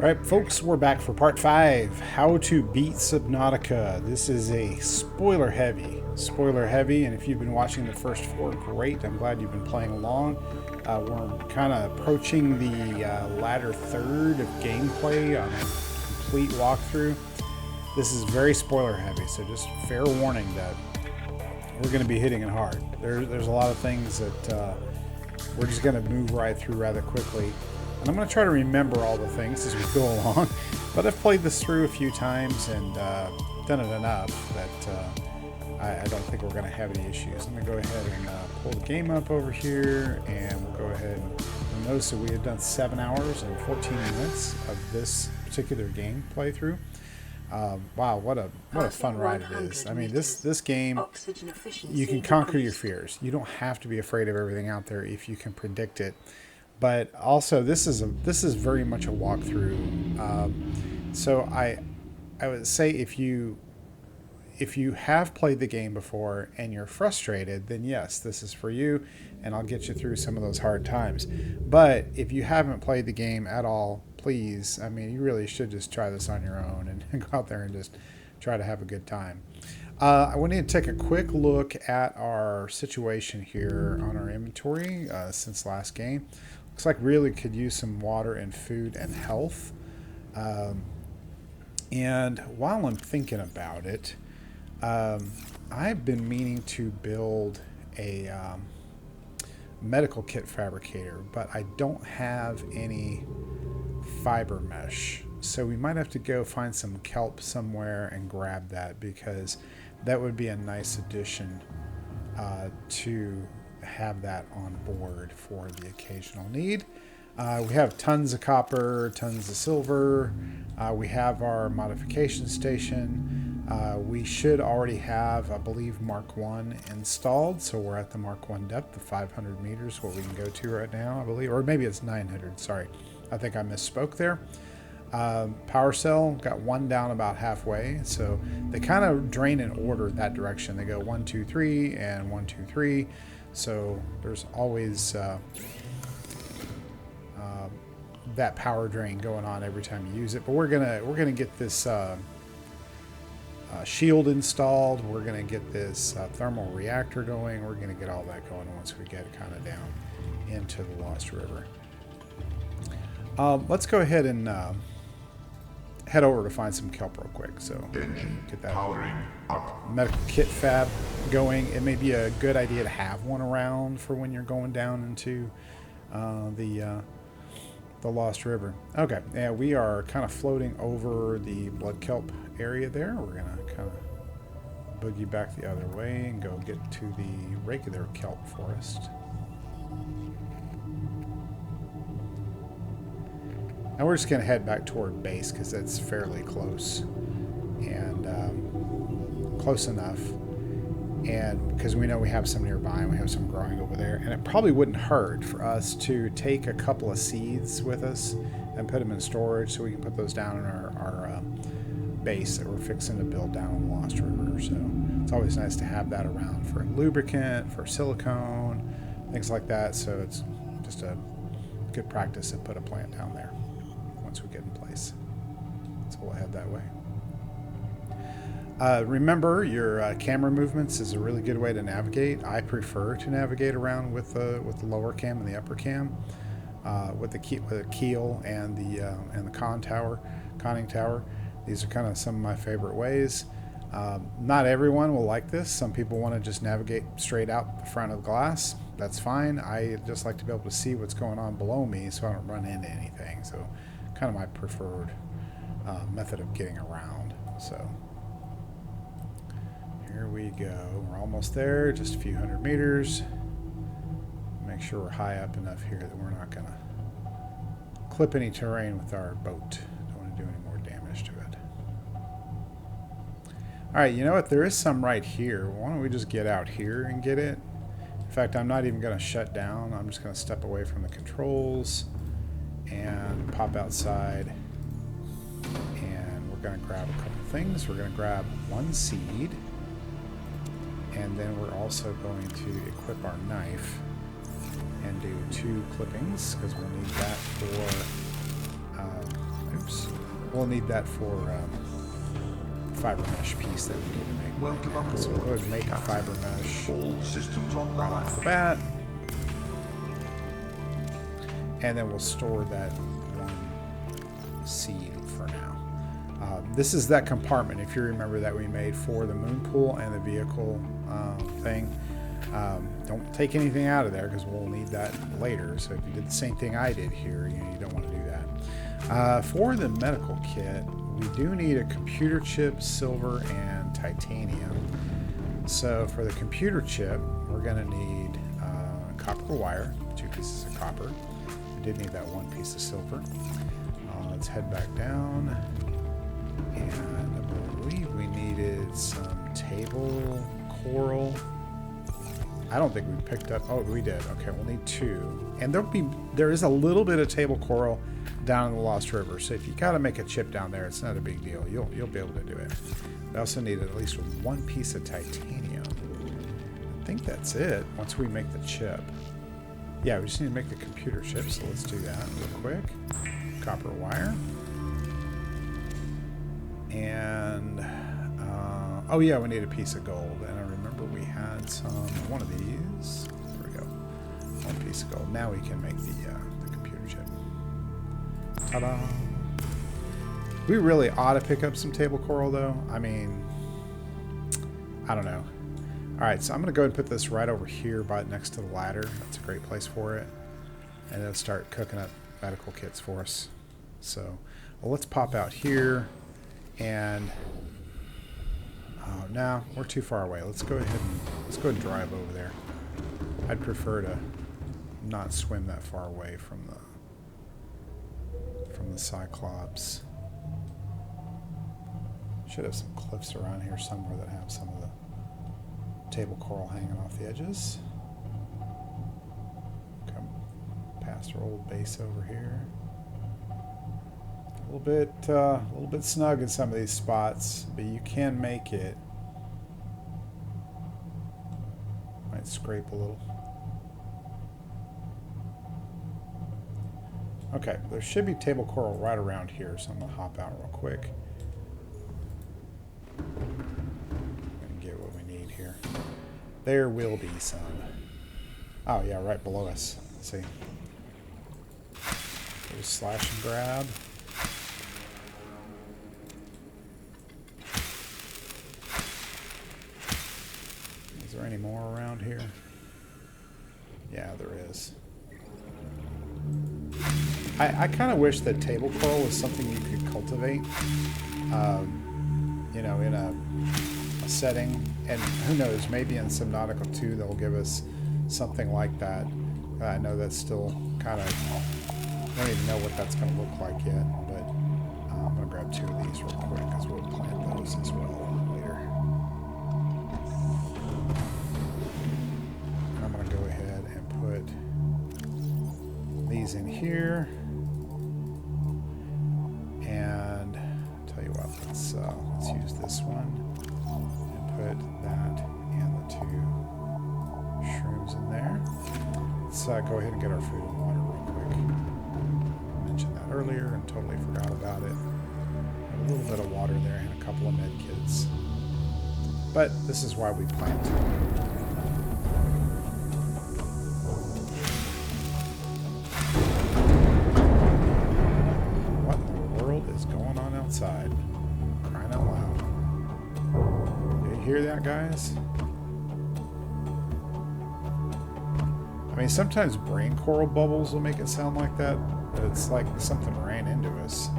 Alright folks, we're back for part 5, How to Beat Subnautica. This is a spoiler heavy, and if you've been watching the first 4, great, I'm glad you've been playing along. We're kind of approaching the latter third of gameplay on a complete walkthrough. This is very spoiler heavy, so just fair warning that we're going to be hitting it hard. There's a lot of things that we're just going to move right through rather quickly. And I'm going to try to remember all the things as we go along. But I've played this through a few times and done it enough that I don't think we're going to have any issues. I'm going to go ahead and pull the game up over here, and we'll go ahead and notice that we have done 7 hours and 14 minutes of this particular game playthrough. Wow, what a fun ride it is. I mean, this game, you can conquer your fears. You don't have to be afraid of everything out there if you can predict it. But also, this is very much a walkthrough. So I would say if you have played the game before and you're frustrated, then yes, this is for you, and I'll get you through some of those hard times. But if you haven't played the game at all, please, I mean, you really should just try this on your own and go out there and just try to have a good time. I want to take a quick look at our situation here on our inventory since last game. Looks like really could use some water and food and health. And while I'm thinking about it, I've been meaning to build a medical kit fabricator, but I don't have any fiber mesh. So we might have to go find some kelp somewhere and grab that, because that would be a nice addition to have that on board for the occasional need. We have tons of copper, tons of silver. We have our modification station. We should already have, I believe, Mark 1 installed. So we're at the Mark 1 depth of 500 meters, what we can go to right now, I believe. Or maybe it's 900, sorry. I think I misspoke there. Power cell, got one down about halfway. So they kind of drain in order that direction. They go 1, 2, 3, and 1, 2, 3. So there's always that power drain going on every time you use it. But we're gonna get this shield installed. We're gonna get this thermal reactor going. We're gonna get all that going once we get kind of down into the Lost River. Let's go ahead and head over to find some kelp real quick. So get that medical kit fab going. It may be a good idea to have one around for when you're going down into the Lost River. Okay, yeah, we are kind of floating over the blood kelp area there. We're gonna kind of boogie back the other way and go get to the regular kelp forest. Now we're just going to head back toward base because that's fairly close and close enough. And because we know we have some nearby and we have some growing over there. And it probably wouldn't hurt for us to take a couple of seeds with us and put them in storage so we can put those down in our base that we're fixing to build down on the Lost River. So it's always nice to have that around for lubricant, for silicone, things like that. So it's just a good practice to put a plant down there once we get in place. So we'll head that way. Remember, your camera movements is a really good way to navigate. I prefer to navigate around with the lower cam and the upper cam, with the keel and the conning tower. These are kind of some of my favorite ways. Not everyone will like this. Some people want to just navigate straight out the front of the glass. That's fine. I just like to be able to see what's going on below me so I don't run into anything. So kind of my preferred method of getting around. So here we go. We're almost there, just a few hundred meters. Make sure we're high up enough here that we're not going to clip any terrain with our boat. Don't want to do any more damage to it. All right, you know what? There is some right here. Why don't we just get out here and get it? In fact, I'm not even going to shut down. I'm just going to step away from the controls and pop outside. And we're going to grab a couple things. We're going to grab one seed. And then we're also going to equip our knife and do 2 clippings because we'll need that for oops, We'll need that for fiber mesh piece that we need to make. So we'll go ahead and make a fiber mesh right off the bat. And then we'll store that one seed for now. This is that compartment, if you remember, that we made for the moon pool and the vehicle thing. Don't take anything out of there because we'll need that later. So if you did the same thing I did here, you don't want to do that. For the medical kit, we do need a computer chip, silver, and titanium. So for the computer chip, we're going to need copper wire, 2 pieces of copper. We did need that 1 piece of silver. Let's head back down. And I believe we needed some table coral. I don't think we picked up. Oh, we did. Okay, we'll need 2. And there is a little bit of table coral down in the Lost River. So if you got to make a chip down there, it's not a big deal. You'll be able to do it. We also need at least 1 piece of titanium. I think that's it. Once we make the chip. Yeah, we just need to make the computer chip. So let's do that real quick. Copper wire. And oh yeah, we need a piece of gold. And I remember we had one of these. There we go. 1 piece of gold. Now we can make the computer chip. Ta-da! We really ought to pick up some table coral, though. I mean, I don't know. All right, so I'm going to go ahead and put this right over here next to the ladder. That's a great place for it. And it'll start cooking up medical kits for us. So, well, let's pop out here. And oh, no, we're too far away. Let's go ahead and drive over there. I'd prefer to not swim that far away from the Cyclops. Should have some cliffs around here somewhere that have some of the table coral hanging off the edges. Come past our old base over here. A little bit snug in some of these spots, but you can make it. Might scrape a little. Okay, there should be table coral right around here, so I'm gonna hop out real quick. And get what we need here. There will be some. Oh yeah, right below us. Let's see. There's slash and grab. Is there any more around here? Yeah, there is. I kind of wish that table coral was something you could cultivate, you know, in a setting. And who knows, maybe in Subnautica 2 they'll give us something like that. I know that's still kind of, I don't even know what that's going to look like yet, but I'm going to grab 2 of these real quick because we'll plant those as well later. And I'm going to go ahead and put these in here. And tell you what, let's use this one and put that and the 2 shrooms in there. Let's go ahead and get our food and water real quick. I mentioned that earlier and totally forgot about it. A little bit of water there and a couple of med kits. But this is why we plant. Outside. Crying out loud. Did you hear that, guys? I mean, sometimes brain coral bubbles will make it sound like that, but it's like something ran into us.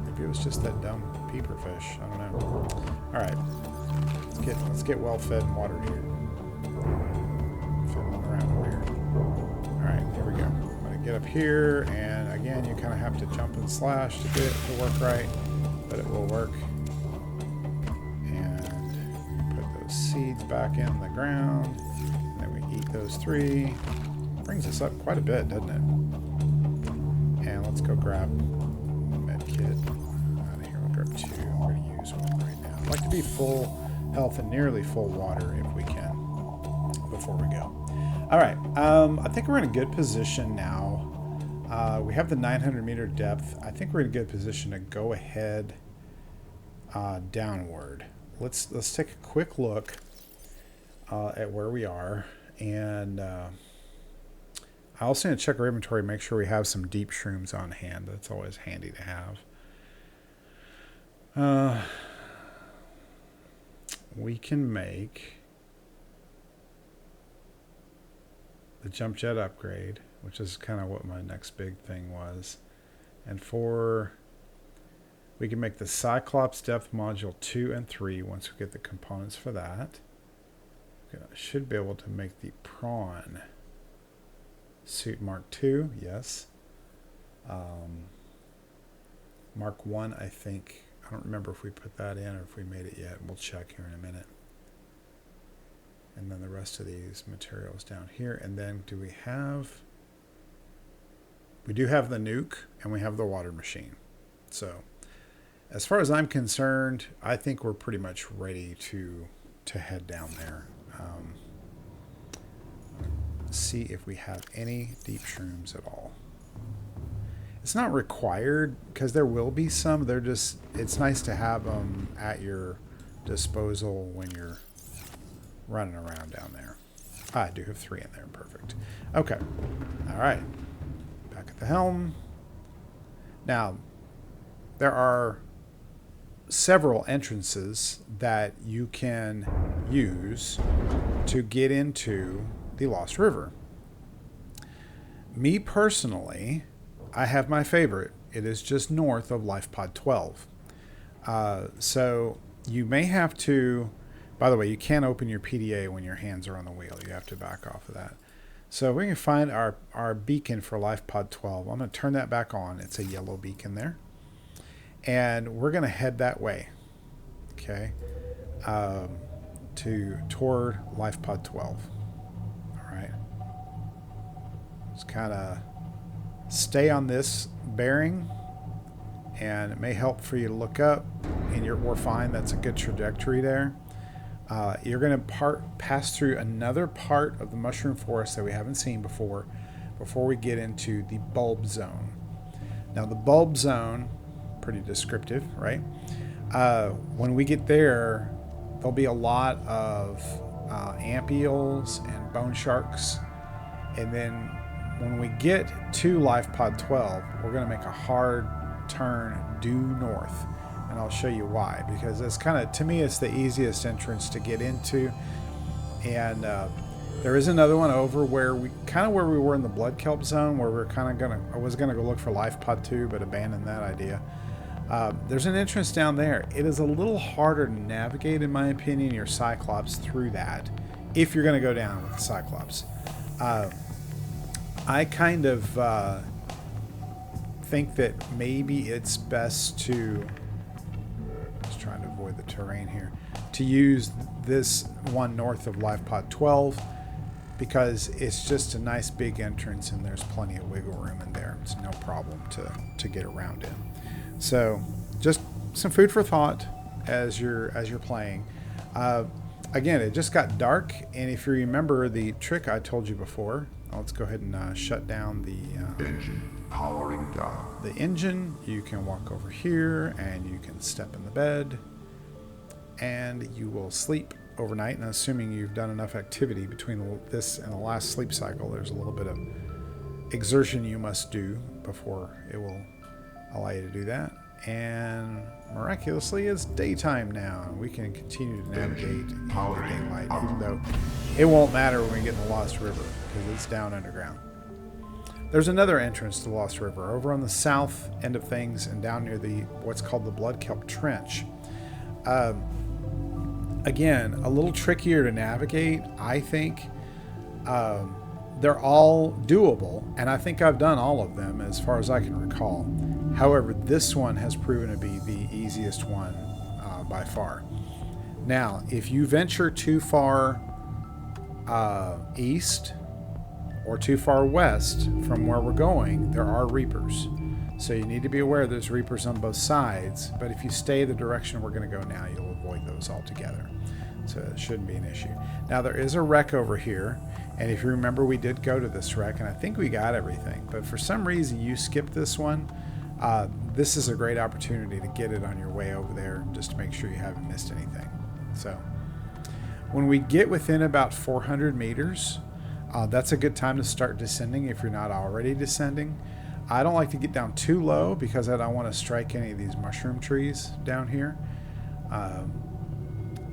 Maybe it was just that dumb peeper fish. I don't know. Alright. Let's get well fed and watered here. Fiddling around over here. Alright, here we go. Get up here, and again you kind of have to jump and slash to get it to work right, but it will work. And put those seeds back in the ground, and then we eat those 3. Brings us up quite a bit, doesn't it? And let's go grab a med kit out of here. We'll grab 2. We're going to use 1 right now. I'd like to be full health and nearly full water if we can before we go. All right, I think we're in a good position now We have the 900 meter depth. I think we're in a good position to go ahead downward. Let's take a quick look at where we are, and I also need to check our inventory, make sure we have some deep shrooms on hand. That's always handy to have. We can make the jump jet upgrade, which is kind of what my next big thing was. And we can make the Cyclops depth module 2 and 3 once we get the components for that. Okay, I should be able to make the prawn suit Mark II, yes. Mark 1, I think. I don't remember if we put that in or if we made it yet. We'll check here in a minute. And then the rest of these materials down here. And then do we have... We do have the nuke and we have the water machine. So as far as I'm concerned, I think we're pretty much ready to head down there. See if we have any deep shrooms at all. It's not required because there will be some. They're just, it's nice to have them at your disposal when you're running around down there. I do have 3 in there. Perfect. Okay. All right. Back at the helm. Now, there are several entrances that you can use to get into the Lost River. Me personally, I have my favorite. It is just north of Life Pod 12. So you may have to, by the way, you can't open your PDA when your hands are on the wheel. You have to back off of that. So we can find our beacon for Life Pod 12. I'm going to turn that back on. It's a yellow beacon there. And we're going to head that way. Okay. Toward Life Pod 12. All right. Just kind of stay on this bearing, and it may help for you to look up, and we're fine. That's a good trajectory there. You're going to pass through another part of the mushroom forest that we haven't seen before we get into the bulb zone. Now the bulb zone, pretty descriptive, right? When we get there, there'll be a lot of amp eels and bone sharks, and then when we get to Life Pod 12, we're going to make a hard turn due north. And I'll show you why. Because it's kind of, to me, it's the easiest entrance to get into. And there is another one over where we were in the blood kelp zone, where we're kind of I was going to go look for Life Pod 2, but abandoned that idea. There's an entrance down there. It is a little harder to navigate, in my opinion, your Cyclops through that, if you're going to go down with the Cyclops. I kind of think that maybe it's best to, just trying to avoid the terrain here, to use this one north of Life Pod 12, because it's just a nice big entrance and there's plenty of wiggle room in there. It's no problem to get around in. So just some food for thought as you're playing. Again, it just got dark, and if you remember the trick I told you before, let's go ahead and shut down the engine powering down. The engine. You can walk over here and you can step in the bed, and you will sleep overnight. And assuming you've done enough activity between this and the last sleep cycle, there's a little bit of exertion you must do before it will allow you to do that. And miraculously, it's daytime now, and we can continue to navigate in the daylight, even though it won't matter when we get in the Lost River, because it's down underground. There's another entrance to the Lost River over on the south end of things, and down near what's called the Blood Kelp Trench. Again, a little trickier to navigate, I think. They're all doable, and I think I've done all of them as far as I can recall. However, this one has proven to be the easiest one by far. Now, if you venture too far east or too far west from where we're going, there are reapers. So you need to be aware there's reapers on both sides, but if you stay the direction we're going to go now, you'll avoid those altogether. So it shouldn't be an issue. Now, there is a wreck over here, And if you remember, we did go to this wreck, and I think we got everything. But for some reason, you skipped this one. This is a great opportunity to get it on your way over there, just to make sure you haven't missed anything. So when we get within about 400 meters, that's a good time to start descending if you're not already descending. I don't like to get down too low because I don't want to strike any of these mushroom trees down here.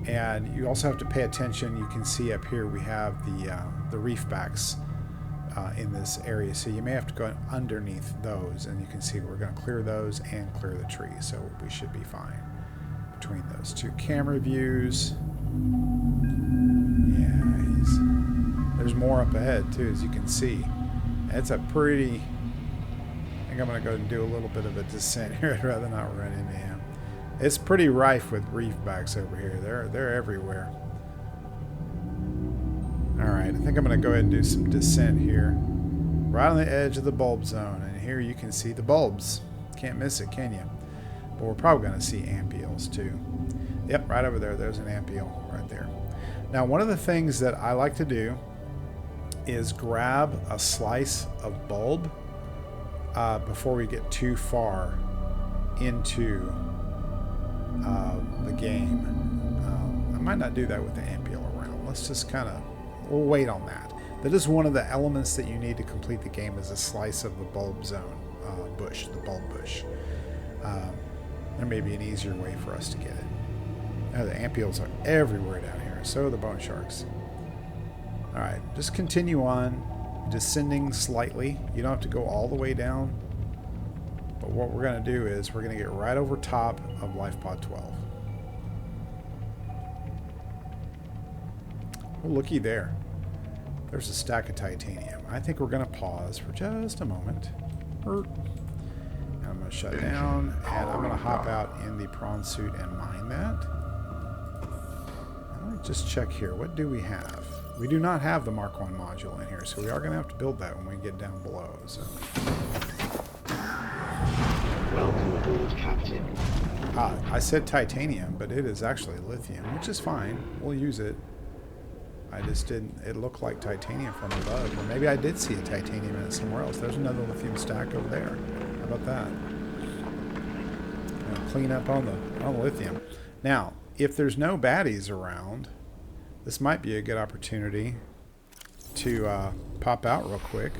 And you also have to pay attention. You can see up here we have the reef backs in this area, so you may have to go underneath those, and you can see we're going to clear those and clear the trees, so we should be fine between those two camera views. Yeah, there's more up ahead too, as you can see. It's a pretty... I think I'm going to go and do a little bit of a descent here. I'd rather not run into him. It's pretty rife with reef backs over here. They're everywhere. Alright, I think I'm going to go ahead and do some descent here. Right on the edge of the bulb zone. And here you can see the bulbs. Can't miss it, can you? But we're probably going to see ampules too. Yep, right over there. There's an ampule right there. Now, one of the things that I like to do is grab a slice of bulb before we get too far into the game. I might not do that with the ampule around. Let's just kind of, we'll wait on that. That is one of the elements that you need to complete the game, is a slice of the bulb zone bush, the bulb bush. There may be an easier way for us to get it. Now, the ampules are everywhere down here. So are the bone sharks. Alright, just continue on, descending slightly. You don't have to go all the way down. But what we're going to do is we're going to get right over top of Life Pod 12. Oh, looky there. There's a stack of titanium. I think we're going to pause for just a moment. I'm going to shut down, and I'm going to hop out in the prawn suit and mine that. Let me just check here. What do we have? We do not have the Mark 1 module in here, so we are going to have to build that when we get down below. So. Welcome aboard, Captain. I said titanium, but it is actually lithium, which is fine. We'll use it. I just didn't... It looked like titanium from above. Or maybe I did see a titanium in it somewhere else. There's another lithium stack over there. How about that? Clean up on the lithium. Now, if there's no baddies around, this might be a good opportunity to pop out real quick.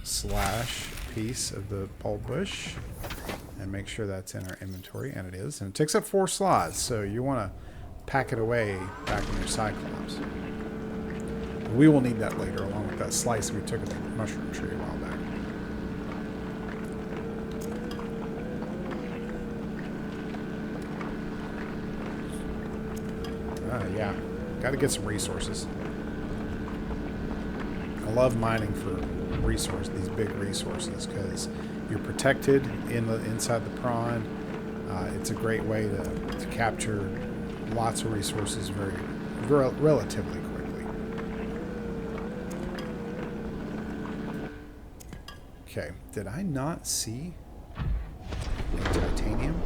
Slash piece of the bulb bush and make sure that's in our inventory, and it is. And it takes up 4 slots, so you want to pack it away back in your Cyclops. We will need that later, along with that slice we took of the mushroom tree a while back. Yeah, got to get some resources. I love mining for these big resources, because you're protected inside the prawn. It's a great way to capture lots of resources relatively quickly. Okay, did I not see a titanium?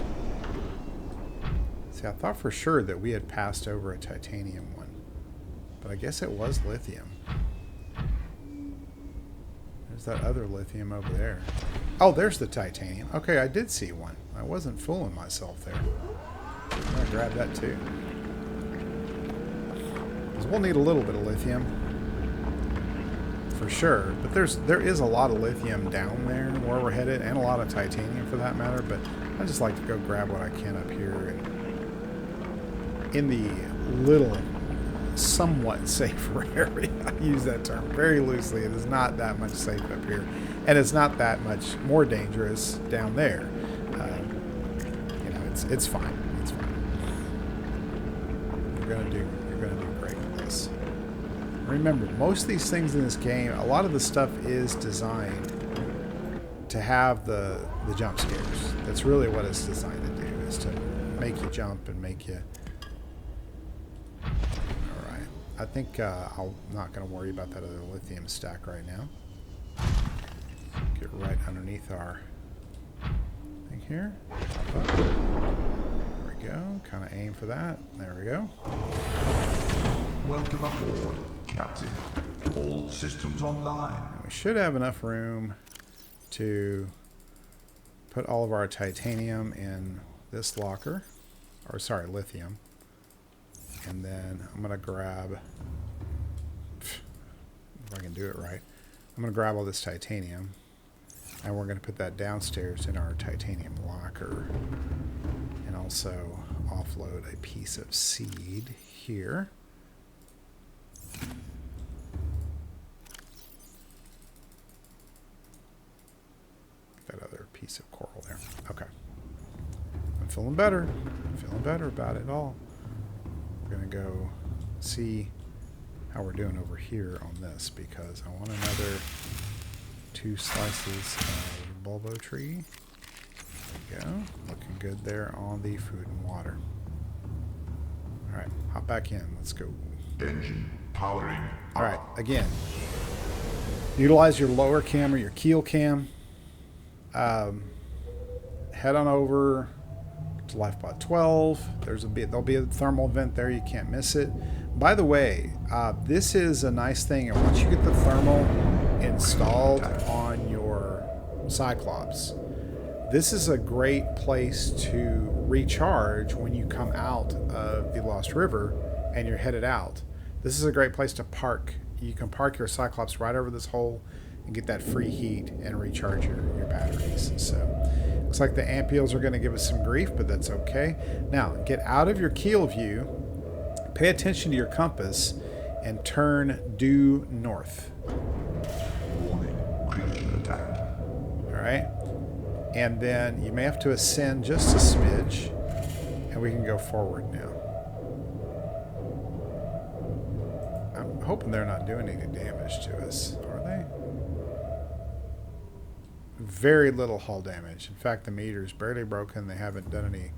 See, I thought for sure that we had passed over a titanium one, but I guess it was lithium. There's that other lithium over there. Oh, there's the titanium. Okay, I did see one. I wasn't fooling myself there. I'm going to grab that too. Because we'll need a little bit of lithium. For sure. But there is a lot of lithium down there where we're headed, and a lot of titanium for that matter. But I just like to go grab what I can up here. And in the little... somewhat safer area. I use that term very loosely. It is not that much safe up here, and it's not that much more dangerous down there. You know, it's fine. It's fine. You're gonna do great with this. Remember, most of these things in this game, a lot of the stuff is designed to have the jump scares. That's really what it's designed to do, is to make you jump and make you... I think I'm not going to worry about that other lithium stack right now. Get right underneath our thing here. There we go. Kind of aim for that. There we go. Welcome aboard, Captain. All systems online. We should have enough room to put all of our titanium in this locker. Or sorry, lithium. And then I'm going to grab, if I can do it right, I'm going to grab all this titanium. And we're going to put that downstairs in our titanium locker. And also offload a piece of seed here. That other piece of coral there. Okay. I'm feeling better. I'm feeling better about it all. We're going to go see how we're doing over here on this because I want another 2 slices of bulbo tree. There we go. Looking good there on the food and water. Alright, hop back in. Let's go. Engine powering. Alright, again. Utilize your lower cam or your keel cam. Head on over to Lifebot 12. There'll be a thermal vent there. You can't miss it. By the way, this is a nice thing. And once you get the thermal installed on your Cyclops, this is a great place to recharge when you come out of the Lost River and you're headed out. This is a great place to park. You can park your Cyclops right over this hole and get that free heat and recharge your batteries. So looks like the ampules are going to give us some grief, but that's okay. Now get out of your keel view, pay attention to your compass, and turn due north. Warning. Creature attack. All right. And then you may have to ascend just a smidge, and we can go forward now. I'm hoping they're not doing any damage to us, are they? Very little hull damage. In fact, the meter's barely broken. They haven't done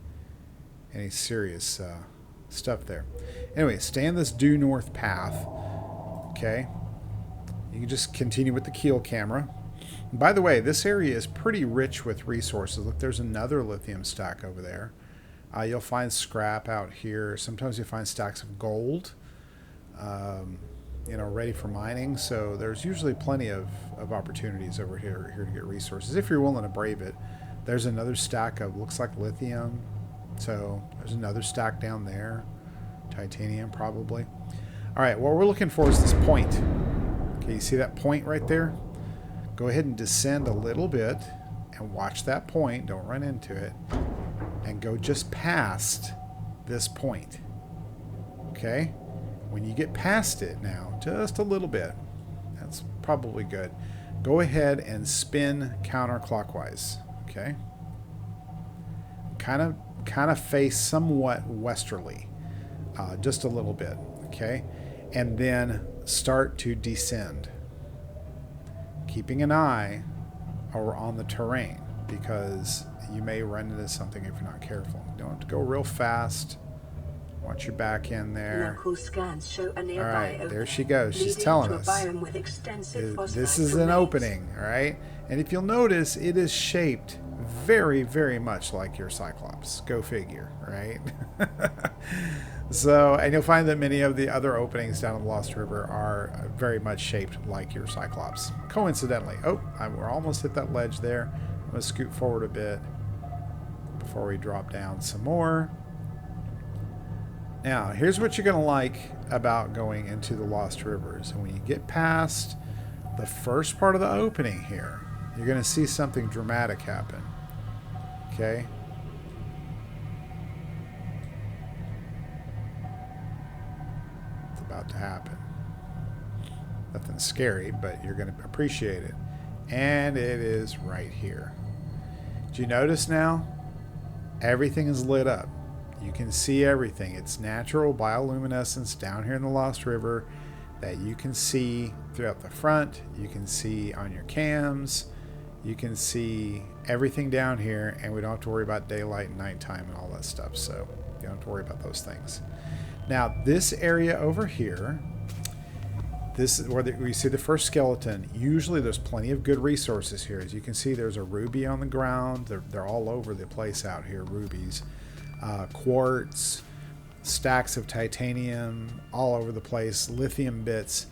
any serious stuff there. Anyway, stay in this due north path. Okay. You can just continue with the keel camera. And by the way, this area is pretty rich with resources. Look, there's another lithium stack over there. You'll find scrap out here. Sometimes you'll find stacks of gold, ready for mining. So there's usually plenty of opportunities over here to get resources if you're willing to brave it. There's another stack of, looks like lithium. So there's another stack down there. Titanium, probably. All right, what we're looking for is this point. Okay, you see that point right there? Go ahead and descend a little bit and watch that point. Don't run into it. And go just past this point. Okay? When you get past it now, just a little bit, that's probably good. Go ahead and spin counterclockwise. Okay? Kind of face somewhat westerly. Just a little bit. Okay? And then start to descend. Keeping an eye on the terrain because you may run into something if you're not careful. You don't have to go real fast. Watch your back in there. Scans show a All nearby right, there she goes. She's telling us this is an opening. All right, and if you'll notice, it is shaped very, very much like your Cyclops. Go figure, right? So, and you'll find that many of the other openings down in the Lost River are very much shaped like your Cyclops. Coincidentally. Oh, we're almost hit that ledge there. I'm going to scoot forward a bit before we drop down some more. Now, here's what you're going to like about going into the Lost Rivers. And when you get past the first part of the opening here, you're going to see something dramatic happen. Okay? About to happen. Nothing scary, but you're going to appreciate it. And it is right here. Do you notice now? Everything is lit up. You can see everything. It's natural bioluminescence down here in the Lost River that you can see throughout the front. You can see on your cams. You can see everything down here, and we don't have to worry about daylight and nighttime and all that stuff. So you don't have to worry about those things. Now, this area over here, this is where we see the first skeleton. Usually there's plenty of good resources here. As you can see, there's a ruby on the ground. They're all over the place out here, rubies. Quartz, stacks of titanium all over the place, lithium bits.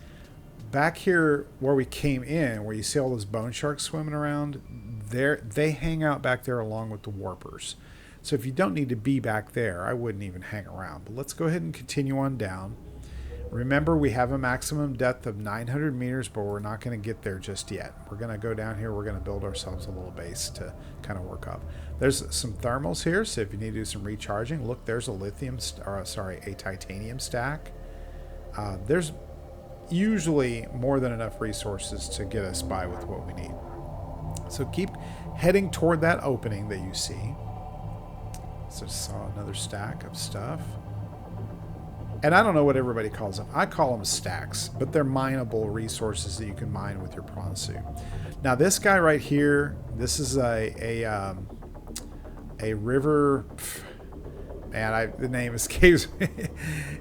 back here where we came in, where you see all those bone sharks swimming around, they hang out back there along with the warpers. So if you don't need to be back there, I wouldn't even hang around. But let's go ahead and continue on down. Remember, we have a maximum depth of 900 meters, but we're not going to get there just yet. We're going to go down here. We're going to build ourselves a little base to kind of work up. There's some thermals here, so if you need to do some recharging, look, there's a a titanium stack. There's usually more than enough resources to get us by with what we need. So keep heading toward that opening that you see. So saw another stack of stuff. And I don't know what everybody calls them. I call them stacks, but they're mineable resources that you can mine with your prawn suit. Now this guy right here, this is a river. Man, the name escapes me.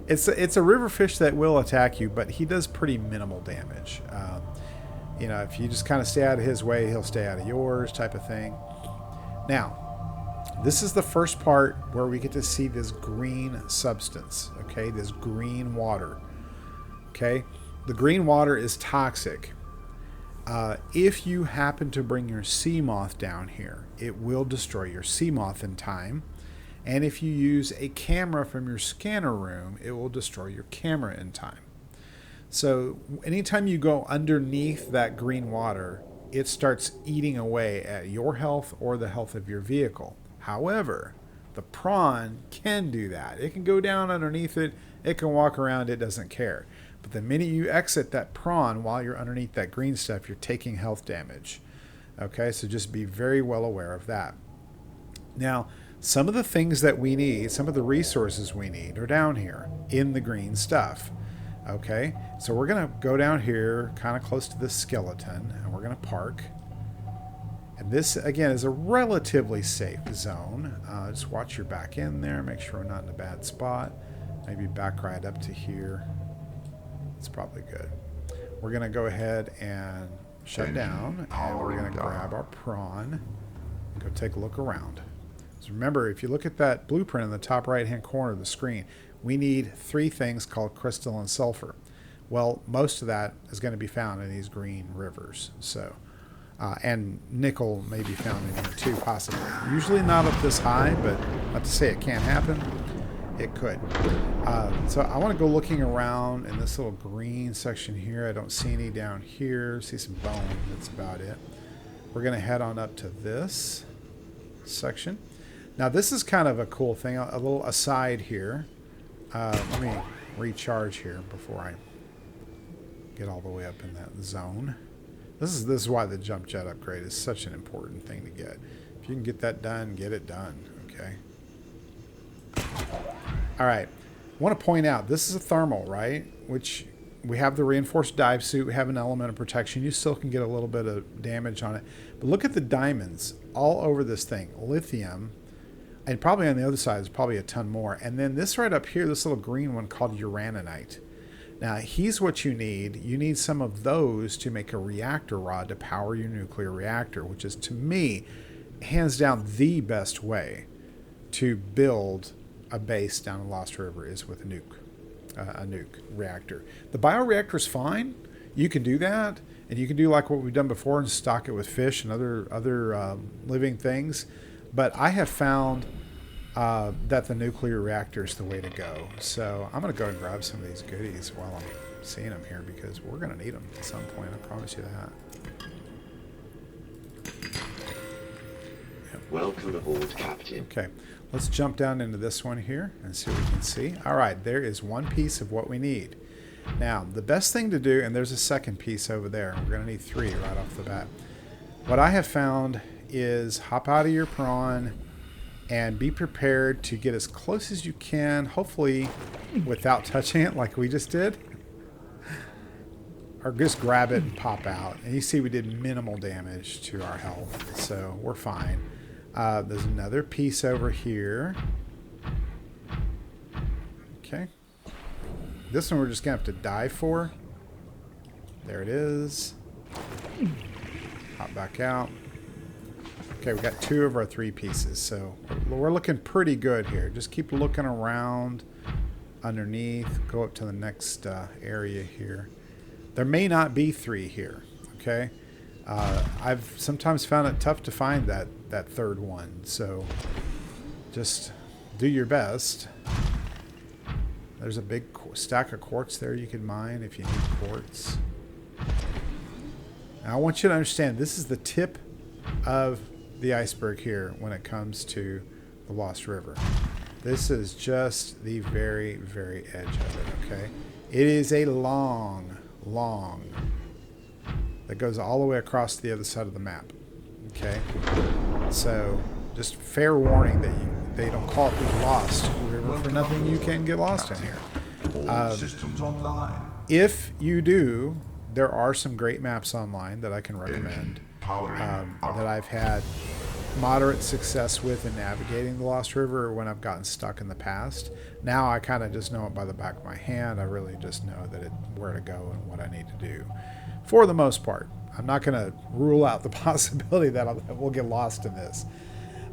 It's a river fish that will attack you, but he does pretty minimal damage. You know, if you just kind of stay out of his way, he'll stay out of yours, type of thing. Now, this is the first part where we get to see this green substance, okay? This green water, okay? The green water is toxic. If you happen to bring your sea moth down here, it will destroy your sea moth in time. And if you use a camera from your scanner room, it will destroy your camera in time. So anytime you go underneath that green water, it starts eating away at your health or the health of your vehicle. However, the prawn can do that. It can go down underneath it. It can walk around. It doesn't care. But the minute you exit that prawn while you're underneath that green stuff, you're taking health damage. Okay, so just be very well aware of that. Now, some of the things that we need, some of the resources we need are down here in the green stuff. Okay, so we're going to go down here kind of close to this skeleton, and we're going to park. And this, again, is a relatively safe zone. Just watch your back in there. Make sure we're not in a bad spot. Maybe back right up to here. It's probably good. We're going to go ahead and shut down. And we're going to grab our prawn and go take a look around. So remember, if you look at that blueprint in the top right-hand corner of the screen, we need 3 things called crystal and sulfur. Well, most of that is going to be found in these green rivers. So... and nickel may be found in here too, possibly. Usually not up this high, but not to say it can't happen. It could. So I want to go looking around in this little green section here. I don't see any down here. See some bone. That's about it. We're going to head on up to this section. Now this is kind of a cool thing. A little aside here. Let me recharge here before I get all the way up in that zone. This is why the jump jet upgrade is such an important thing to get. If you can get that done, get it done. Okay. All right. I want to point out, this is a thermal, right? Which we have the reinforced dive suit. We have an element of protection. You still can get a little bit of damage on it. But look at the diamonds all over this thing. Lithium. And probably on the other side, there's probably a ton more. And then this right up here, this little green one called uraninite. Now, he's what you need. You need some of those to make a reactor rod to power your nuclear reactor, which is, to me, hands down the best way to build a base down in Lost River is with a nuke reactor. The bioreactor is fine. You can do that, and you can do like what we've done before and stock it with fish and other living things. But I have found that the nuclear reactor is the way to go. So I'm going to go and grab some of these goodies while I'm seeing them here, because we're going to need them at some point. I promise you that. Yep. Welcome aboard, Captain. Okay, let's jump down into this one here and see what we can see. All right, there is one piece of what we need. Now, the best thing to do, and there's a second piece over there. We're going to need 3 right off the bat. What I have found is hop out of your prawn and be prepared to get as close as you can, hopefully without touching it like we just did. Or just grab it and pop out. And you see we did minimal damage to our health, so we're fine. There's another piece over here. Okay. This one we're just going to have to dive for. There it is. Hop back out. Okay, we got 2 of our 3 pieces, so we're looking pretty good here. Just keep looking around underneath. Go up to the next area here. There may not be 3 here, okay? I've sometimes found it tough to find that third one, so just do your best. There's a big stack of quartz there you can mine if you need quartz. Now I want you to understand, this is the tip of the iceberg here when it comes to the Lost River. This is just the very, very edge of it, okay? It is a long that goes all the way across the other side of the map, okay? So just fair warning that they don't call it the Lost River for nothing. You can get lost in here. All systems online. If you do, there are some great maps online that I can recommend that I've had moderate success with in navigating the Lost River when I've gotten stuck in the past. Now I kind of just know it by the back of my hand. I really just know that where to go and what I need to do for the most part. I'm not going to rule out the possibility that we'll get lost in this.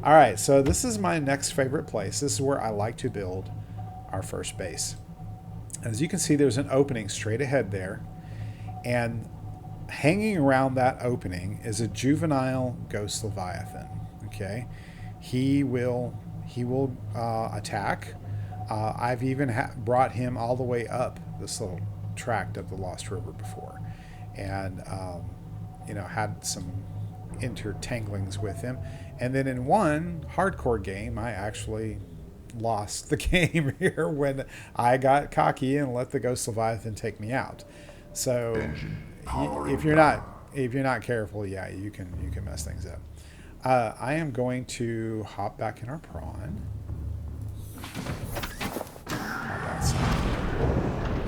All right, so this is my next favorite place. This is where I like to build our first base. As you can see, there's an opening straight ahead there, and hanging around that opening is a juvenile ghost leviathan. Okay, he will attack. I've even brought him all the way up this little tract of the Lost River before, and you know, had some intertanglings with him. And then in one hardcore game, I actually lost the game here when I got cocky and let the Ghost Leviathan take me out. So if you're not careful, yeah, you can mess things up. I am going to hop back in our prawn.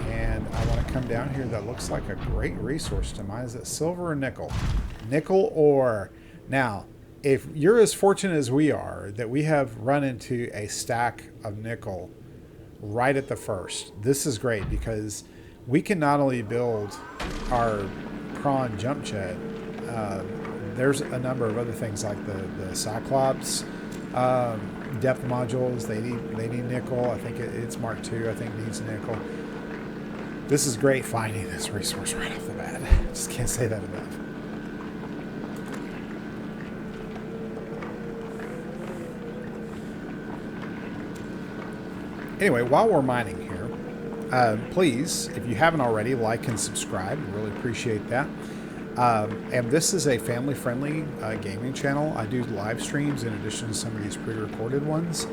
And I want to come down here. That looks like a great resource to mine. Is it silver or nickel? Nickel ore. Now, if you're as fortunate as we are that we have run into a stack of nickel right at the first, this is great because we can not only build our prawn jump jet, there's a number of other things like the Cyclops depth modules. They need nickel. I think it's Mark II. I think needs nickel. This is great finding this resource right off the bat. Just can't say that enough. Anyway, while we're mining here, please, if you haven't already, like and subscribe. I really appreciate that. And this is a family-friendly gaming channel. I do live streams in addition to some of these pre-recorded ones.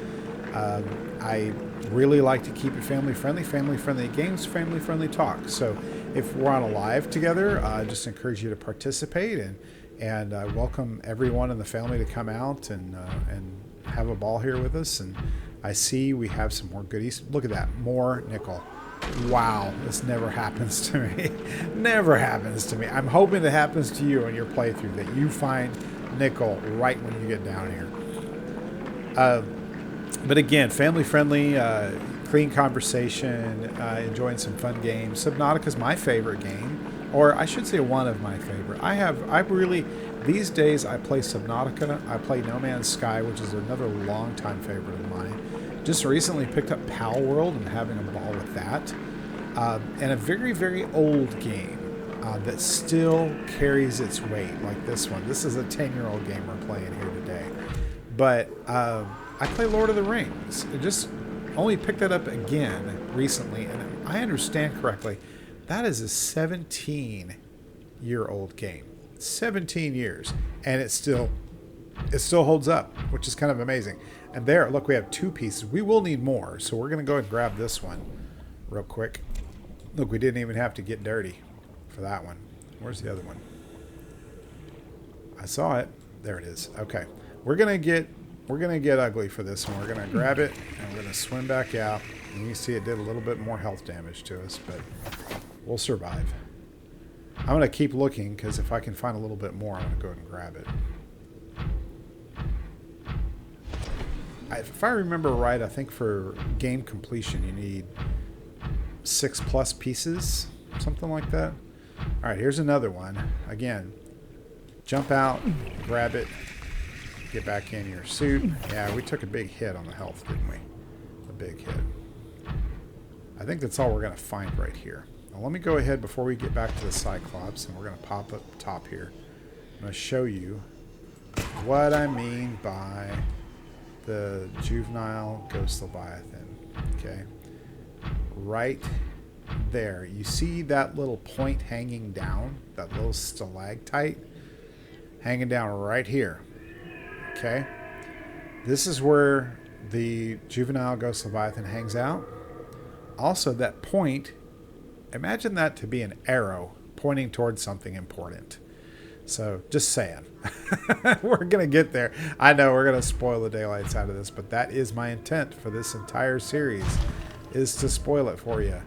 I really like to keep it family-friendly games, family-friendly talk. So if we're on a live together, I just encourage you to participate and welcome everyone in the family to come out and have a ball here with us. And I see we have some more goodies. Look at that, more nickel. Wow, this never happens to me. Never happens to me. I'm hoping it happens to you in your playthrough, that you find nickel right when you get down here. But again, family-friendly, clean conversation, enjoying some fun games. Subnautica is my favorite game, or I should say one of my favorite. These days I play Subnautica. I play No Man's Sky, which is another longtime favorite of mine. Just recently picked up Pal World and having a ball with that. And a very, very old game that still carries its weight, like this one. This is a 10-year-old game we're playing here today. But I play Lord of the Rings. I just only picked that up again recently, and I understand correctly, that is a 17-year-old game. 17 years, and it still holds up, which is kind of amazing. And there, look, we have 2 pieces. We will need more, so we're going to go ahead and grab this one real quick. Look, we didn't even have to get dirty for that one. Where's the other one? I saw it. There it is. Okay, we're gonna get ugly for this one. We're gonna grab it and we're gonna swim back out. And you can see it did a little bit more health damage to us, but we'll survive. I'm going to keep looking because if I can find a little bit more, I'm going to go ahead and grab it. If I remember right, I think for game completion, you need 6+ pieces, something like that. All right, here's another one. Again, jump out, grab it, get back in your suit. Yeah, we took a big hit on the health, didn't we? A big hit. I think that's all we're going to find right here. Now let me go ahead before we get back to the Cyclops, and we're going to pop up top here. I'm going to show you what I mean by the juvenile ghost leviathan. Okay, right there, you see that little point hanging down, that little stalactite hanging down right here. Okay, this is where the juvenile ghost leviathan hangs out. Also, that point, imagine that to be an arrow pointing towards something important. So, just saying. We're going to get there. I know we're going to spoil the daylights out of this, but that is my intent for this entire series, is to spoil it for you.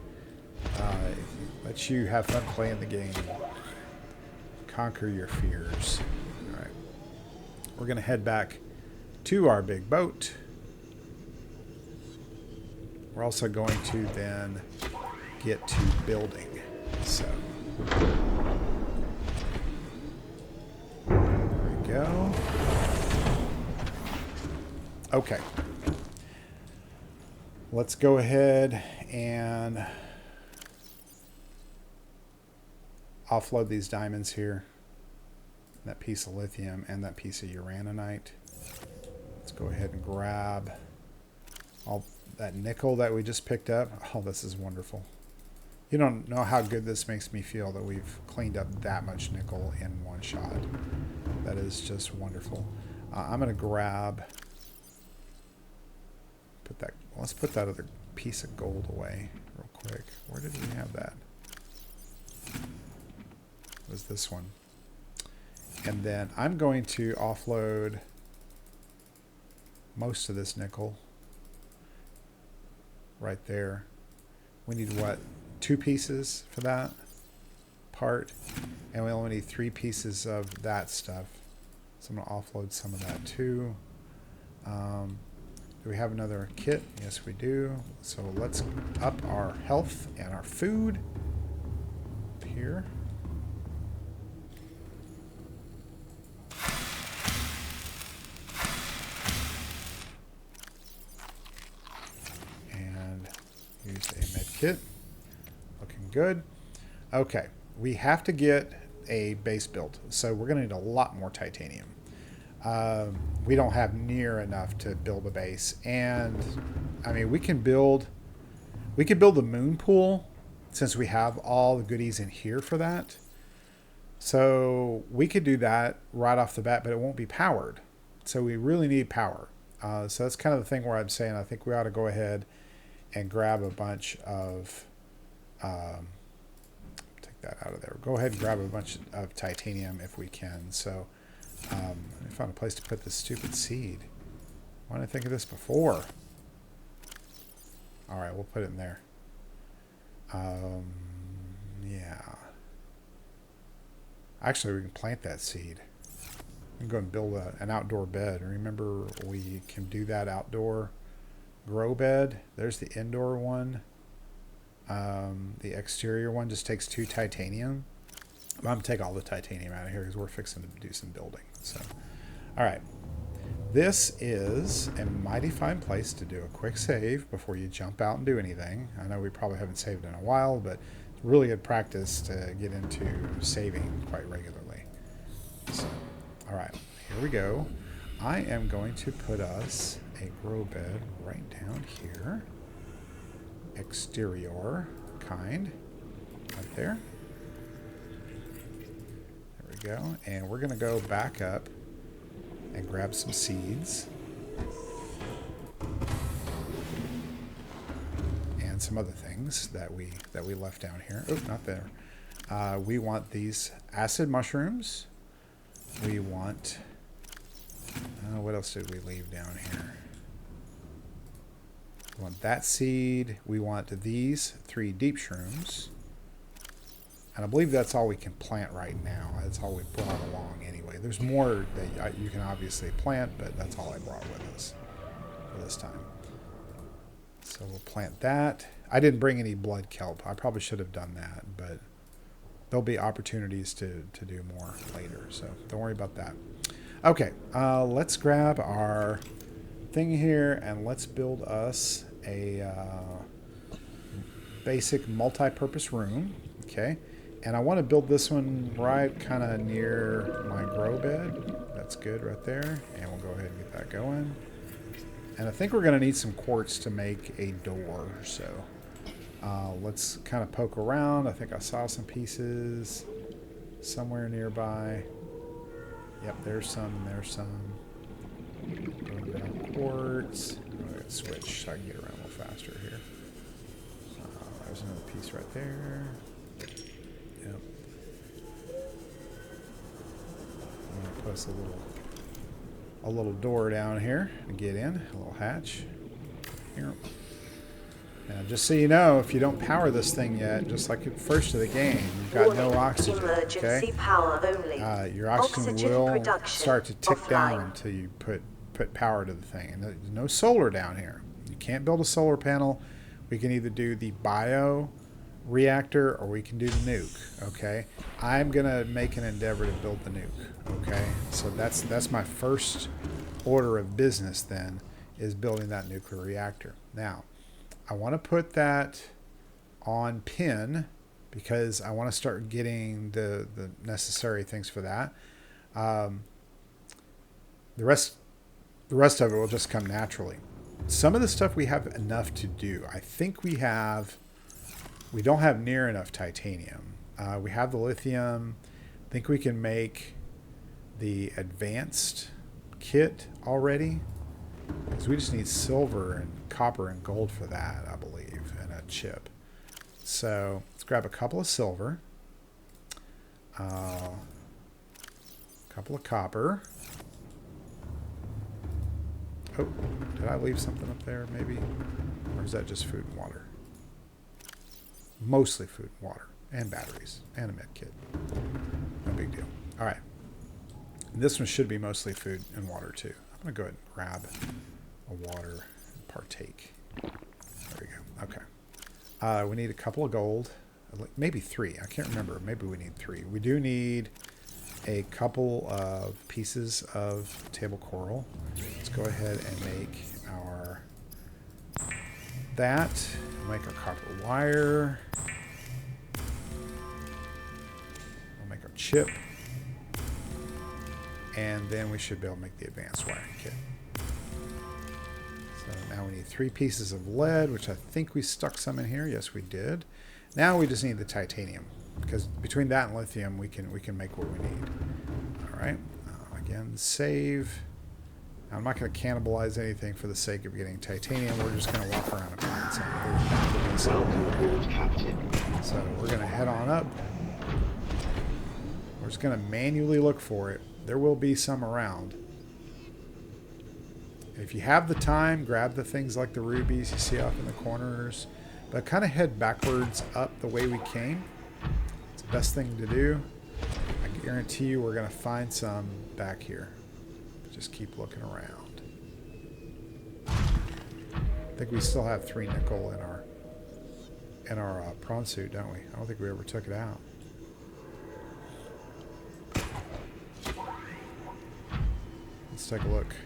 Let you have fun playing the game. Conquer your fears. All right. We're going to head back to our big boat. We're also going to then get to building. So, there we go. Okay. Let's go ahead and offload these diamonds here. That piece of lithium and that piece of uraninite. Let's go ahead and grab all that nickel that we just picked up. Oh, this is wonderful. You don't know how good this makes me feel that we've cleaned up that much nickel in one shot. That is just wonderful. I'm going to grab... let's put that other piece of gold away real quick. Where did we have that? It was this one. And then I'm going to offload most of this nickel right there. We need what? 2 pieces for that part, and we only need 3 pieces of that stuff. So I'm going to offload some of that too. Do we have another kit? Yes, we do. So let's up our health and our food up here. And use a med kit. Looking good. Okay, we have to get a base built, so we're going to need a lot more titanium. We don't have near enough to build a base, and I mean we can build the moon pool since we have all the goodies in here for that. So we could do that right off the bat, but it won't be powered. So we really need power. So that's kind of the thing where I'm saying I think we ought to go ahead and grab a bunch of take that out of there. Go ahead and grab a bunch of titanium if we can. So I found a place to put this stupid seed. Why didn't I think of this before? All right, we'll put it in there. Yeah. Actually, we can plant that seed. We can go and build an outdoor bed. Remember, we can do that outdoor grow bed. There's the indoor one. The exterior one just takes 2 titanium. I'm going to take all the titanium out of here because we're fixing to do some building. So, all right. This is a mighty fine place to do a quick save before you jump out and do anything. I know we probably haven't saved in a while, but it's really good practice to get into saving quite regularly. So, all right, here we go. I am going to put us a grow bed right down here. Exterior kind. Right there. There we go. And we're going to go back up and grab some seeds. And some other things that we left down here. Oh, not there. We want these acid mushrooms. We want... what else did we leave down here? We want that seed. We want these 3 deep shrooms. And I believe that's all we can plant right now. That's all we brought along anyway. There's more that you can obviously plant, but that's all I brought with us for this time. So we'll plant that. I didn't bring any blood kelp. I probably should have done that, but there'll be opportunities to do more later. So don't worry about that. Okay, let's grab our thing here and let's build us a basic multi-purpose room. Okay. And I want to build this one right kind of near my grow bed. That's good right there. And we'll go ahead and get that going. And I think we're going to need some quartz to make a door. So let's kind of poke around. I think I saw some pieces somewhere nearby. Yep, there's some. There's some. Going down quartz. I'm going to switch so I can get around a little faster here. There's another piece right there. Yep. I'm going to post a little door down here to get in. A little hatch. Here. Now, just so you know, if you don't power this thing yet, just like at first of the game, you've got no oxygen. Okay? Power only. Your oxygen will production start to tick offline. down until you put power to the thing. And there's no solar down here. You can't build a solar panel. We can either do the bio reactor or we can do the nuke. Okay, I'm gonna make an endeavor to build the nuke. Okay, so that's my first order of business. Then is building that nuclear reactor. Now, I want to put that on pin because I want to start getting the necessary things for that. The rest of it will just come naturally. Some of the stuff we have enough to do. I think we don't have near enough titanium. We have the lithium. I think we can make the advanced kit already. Because we just need silver and copper and gold for that, I believe, and a chip. So let's grab a couple of silver. A couple of copper. Oh, did I leave something up there maybe? Or is that just food and water? Mostly food and water. And batteries. And a med kit. No big deal. Alright. This one should be mostly food and water too. I'm going to go ahead and grab a water and partake. There we go. Okay. We need a couple of gold. Maybe 3. I can't remember. Maybe we need 3. We do need a couple of pieces of table coral. Let's go ahead and make our make our copper wire. We'll make our chip. And then we should be able to make the advanced wiring kit. So now we need 3 pieces of lead, which I think we stuck some in here. Yes, we did. Now we just need the titanium, because between that and lithium, we can make what we need. All right. Again, save. Now, I'm not going to cannibalize anything for the sake of getting titanium. We're just going to walk around and find some. Welcome aboard, Captain. So we're going to head on up. We're just going to manually look for it. There will be some around. If you have the time, grab the things like the rubies you see off in the corners. But kind of head backwards up the way we came. It's the best thing to do. I guarantee you we're going to find some back here. Just keep looking around. I think we still have 3 nickel in our prawn suit, don't we? I don't think we ever took it out. Let's take a look.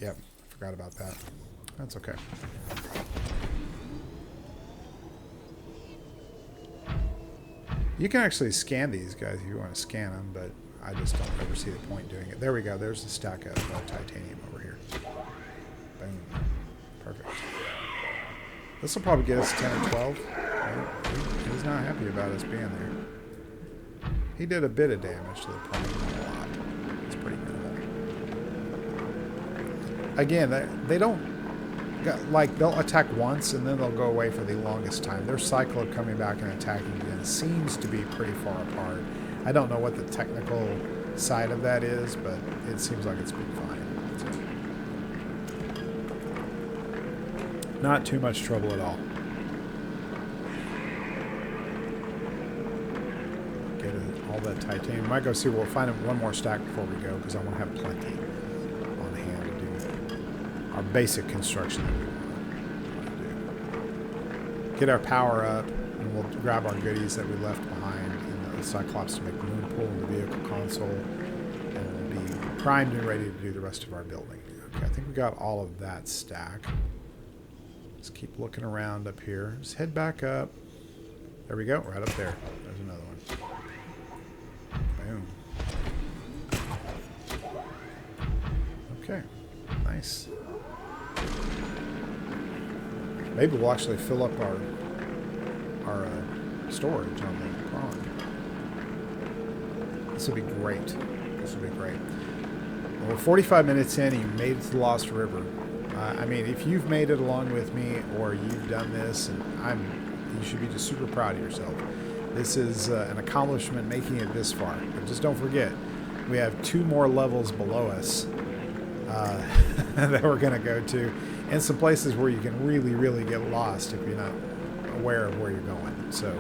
Yep, forgot about that. That's okay. You can actually scan these guys if you want to scan them, but I just don't ever see the point doing it. There we go. There's a stack of titanium over here. Boom. Perfect. This will probably get us 10 or 12. He's not happy about us being there. He did a bit of damage to the plane, not a lot. It's pretty minimal. Again, they don't... Like, they'll attack once and then they'll go away for the longest time. Their cycle of coming back and attacking again seems to be pretty far apart. I don't know what the technical side of that is, but it seems like it's been fine. Not too much trouble at all. Get all that titanium. Might go see, we'll find one more stack before we go, because I want to have plenty on hand to do our basic construction that we want to do. Get our power up, and we'll grab our goodies that we left behind in the Cyclops to make the moon pool and the vehicle console, and we'll be primed and ready to do the rest of our building. Okay, I think we got all of that stack. Let's keep looking around up here. Just head back up. There we go, right up there. There's another one. Boom. Okay, nice. Maybe we'll actually fill up our storage on the prawn. This will be great. This will be great. Well, we're 45 minutes in, and you made it to the Lost River. I mean, if you've made it along with me, or you've done this, and you should be just super proud of yourself. This is an accomplishment, making it this far. But just don't forget, we have 2 more levels below us that we're going to go to, and some places where you can really, really get lost if you're not aware of where you're going. So,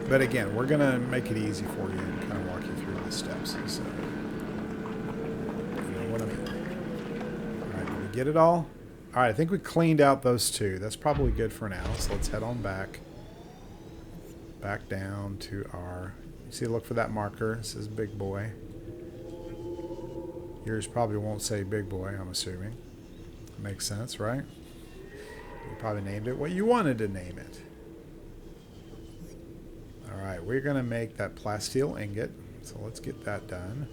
but again, we're going to make it easy for you and kind of walk you through the steps. So, you know what I mean. All right, did we get it all? All right, I think we cleaned out those 2. That's probably good for now. So let's head on back down to our. You see, look for that marker. This is Big Boy. Yours probably won't say Big Boy, I'm assuming. Makes sense, right? You probably named it what you wanted to name it. All right, we're going to make that plasteel ingot. So let's get that done.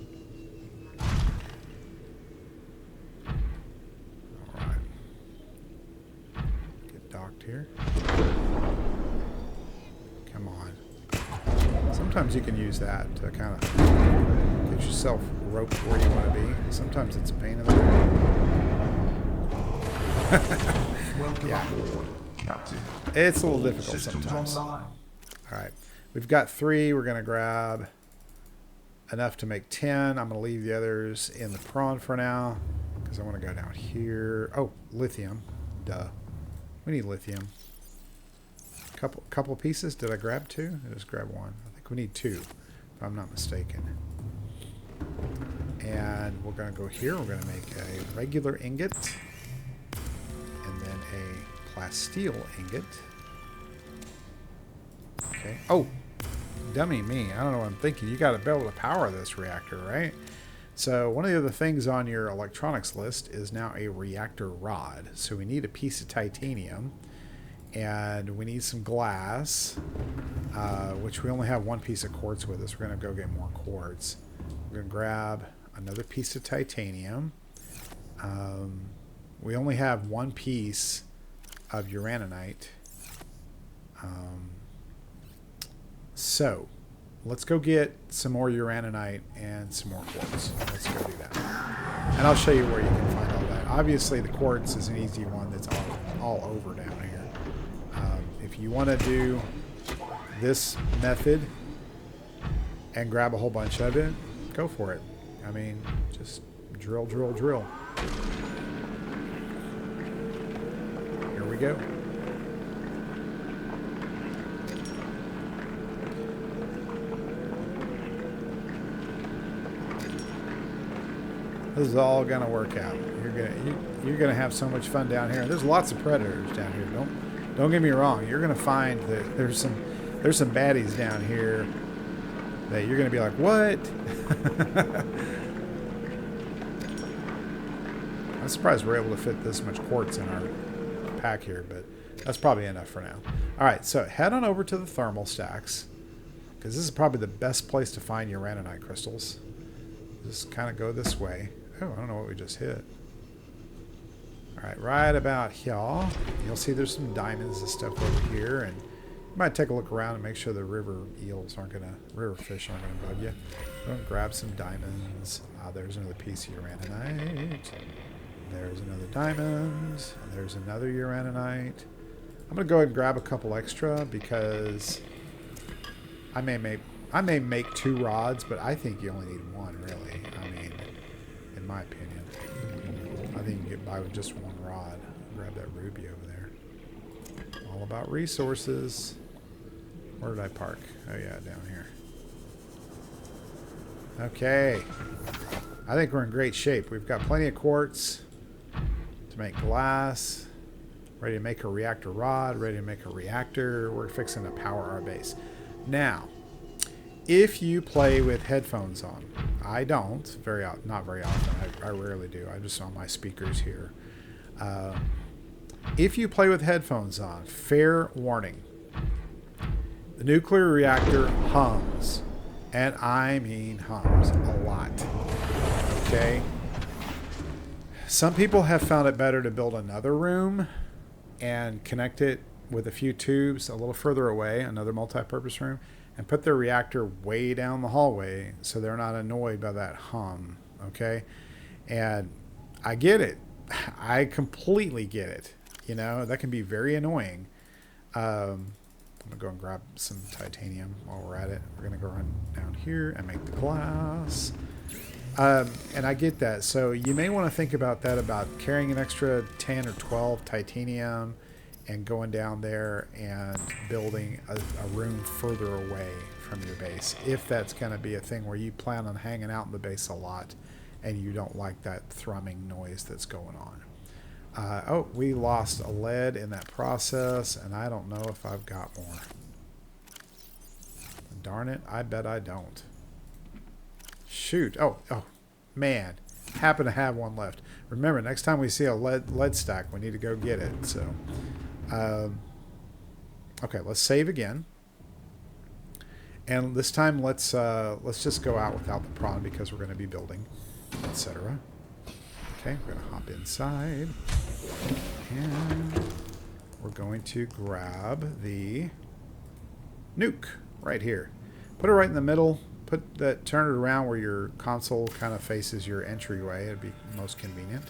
All right. Get docked here. Come on. Sometimes you can use that to kind of get yourself roped where you want to be. Sometimes it's a pain in the Welcome yeah. aboard, Captain. It's a little difficult Systems sometimes. online. All right. We've got 3. We're going to grab enough to make 10. I'm going to leave the others in the prawn for now because I want to go down here. Oh, lithium. Duh. We need lithium. Couple pieces. Did I grab 2? I just grabbed 1. I think we need 2, if I'm not mistaken. And we're going to go here. We're going to make a regular ingot. And then a plasteel ingot. Okay. Oh, dummy me. I don't know what I'm thinking. You got to be able to power this reactor, right? So one of the other things on your electronics list is now a reactor rod. So we need a piece of titanium. And we need some glass, which we only have 1 piece of quartz with us. We're going to go get more quartz. We're going to grab another piece of titanium. We only have 1 piece of uraninite. So let's go get some more uraninite and some more quartz. Let's go do that. And I'll show you where you can find all that. Obviously, the quartz is an easy one that's all over down here. If you want to do this method and grab a whole bunch of it, go for it. I mean, just drill, drill, drill. Here we go. This is all gonna work out. You're gonna have so much fun down here. There's lots of predators down here. Don't get me wrong. You're gonna find that there's some baddies down here that you're gonna be like, what? I'm surprised we're able to fit this much quartz in our pack here, but that's probably enough for now. All right, so head on over to the thermal stacks because this is probably the best place to find uraninite crystals. Just kind of go this way. Oh, I don't know what we just hit. All right, right about here, you'll see there's some diamonds and stuff over here, and you might take a look around and make sure the river fish aren't gonna bug you. Go and grab some diamonds. There's another piece of uraninite. There's another diamond. And there's another uraninite. I'm gonna go ahead and grab a couple extra because I may make 2 rods, but I think you only need 1, really. I mean, in my opinion. I think you can get by with just 1 rod. Grab that ruby over there. All about resources. Where did I park? Oh, yeah, down here. Okay. I think we're in great shape. We've got plenty of quartz to make glass. Ready to make a reactor rod. Ready to make a reactor. We're fixing to power our base. Now, if you play with headphones on, I don't not very often. I rarely do. I just on my speakers here. If you play with headphones on, fair warning. The nuclear reactor hums, and I mean hums a lot. Okay. Some people have found it better to build another room and connect it with a few tubes a little further away, another multi-purpose room, and put their reactor way down the hallway so they're not annoyed by that hum. Okay. And I get it. I completely get it. You know, that can be very annoying. I'm going to go and grab some titanium while we're at it. We're going to go run down here and make the glass. And I get that. So you may want to think about that, about carrying an extra 10 or 12 titanium and going down there and building a room further away from your base. If that's going to be a thing where you plan on hanging out in the base a lot and you don't like that thrumming noise that's going on. Oh, we lost a lead in that process, and I don't know if I've got more. Darn it, I bet I don't. Shoot. Oh, man. Happen to have one left. Remember, next time we see a lead stack, we need to go get it. So, okay, let's save again. And this time, let's just go out without the prawn because we're going to be building, etc. Okay, we're going to hop inside. And we're going to grab the nuke right here. Put it right in the middle. Turn it around where your console kind of faces your entryway. It'd be most convenient.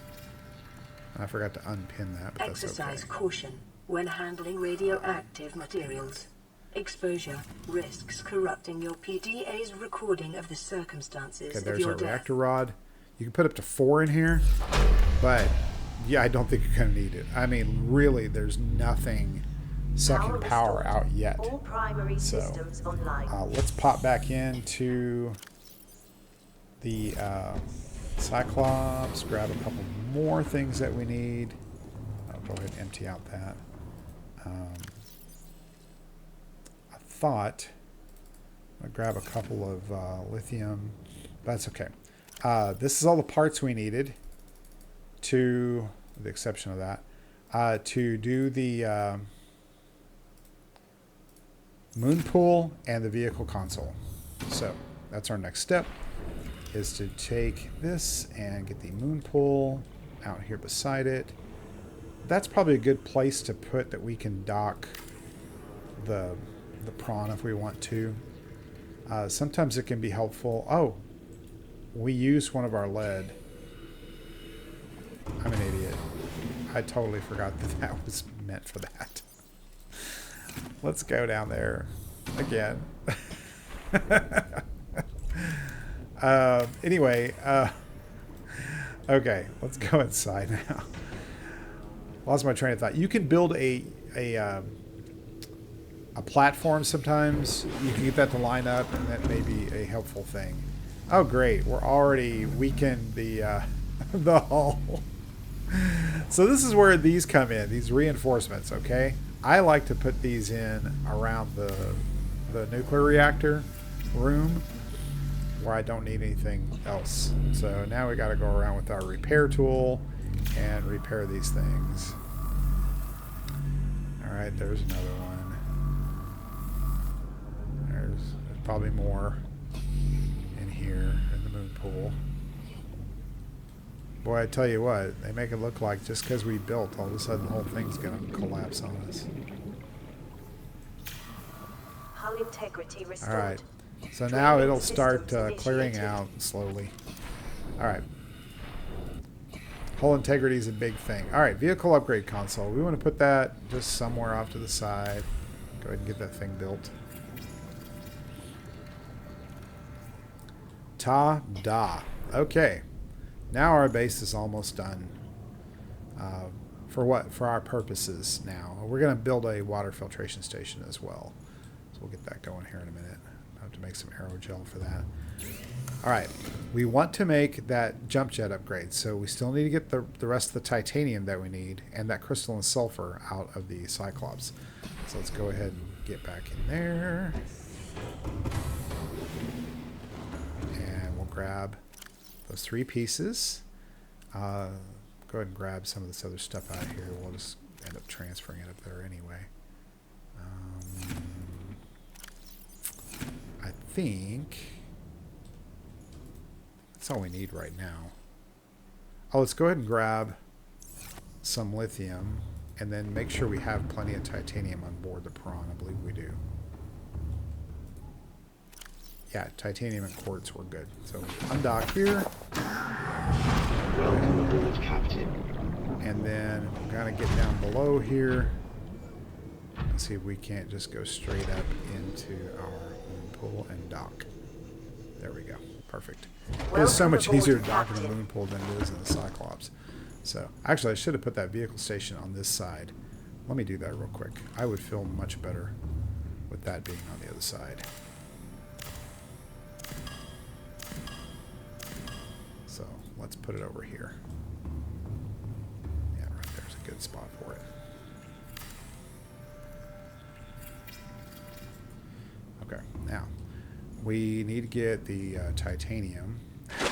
And I forgot to unpin that, but that's okay. Exercise caution when handling radioactive materials. Exposure risks corrupting your PDA's recording of the circumstances of there's your our death. reactor rod. You can put up to 4 in here, but yeah, I don't think you're going to need it. I mean, really, there's nothing sucking power out yet. All primary systems online. Let's pop back into the Cyclops, grab a couple more things that we need. I'll go ahead and empty out that. I thought I'd grab a couple of lithium. That's okay. This is all the parts we needed to, with the exception of that, to do the moon pool and the vehicle console. So that's our next step, is to take this and get the moon pool out here beside it. That's probably a good place to put that we can dock the prawn if we want to. Sometimes it can be helpful. Oh, we used one of our lead. I'm an idiot. I totally forgot that was meant for that. Let's go down there again. Anyway, okay, let's go inside now. Lost my train of thought. You can build a platform sometimes. You can get that to line up, and that may be a helpful thing. Oh, great. We're already weakened the the hull. So this is where these come in, these reinforcements, okay? I like to put these in around the nuclear reactor room where I don't need anything else. So now we got to go around with our repair tool and repair these things. All right, there's another one. There's probably more in here in the moon pool. Boy, I tell you what, they make it look like just because we built, all of a sudden the whole thing's going to collapse on us. Hull integrity restored. All right, so now it'll start clearing out slowly. All right. Hull integrity is a big thing. All right, vehicle upgrade console. We want to put that just somewhere off to the side. Go ahead and get that thing built. Ta-da. Okay. Now our base is almost done. For what? For our purposes now. We're going to build a water filtration station as well. So we'll get that going here in a minute. I have to make some aerogel for that. All right. We want to make that jump jet upgrade. So we still need to get the rest of the titanium that we need and that crystalline sulfur out of the Cyclops. So let's go ahead and get back in there. And we'll grab those 3 pieces. Go ahead and grab some of this other stuff out of here. We'll just end up transferring it up there anyway. I think that's all we need right now. Oh, let's go ahead and grab some lithium and then make sure we have plenty of titanium on board the prawn. I believe we do. Yeah, titanium and quartz were good. So undock here. Welcome aboard, Captain. And then we're going to get down below here. Let's see if we can't just go straight up into our moon pool and dock. There we go. Perfect. It's so much easier to dock in the moon pool than it is in the Cyclops. So, actually, I should have put that vehicle station on this side. Let me do that real quick. I would feel much better with that being on the other side. So, let's put it over here. Yeah, right there's a good spot for it. Okay, now, we need to get the titanium. Man,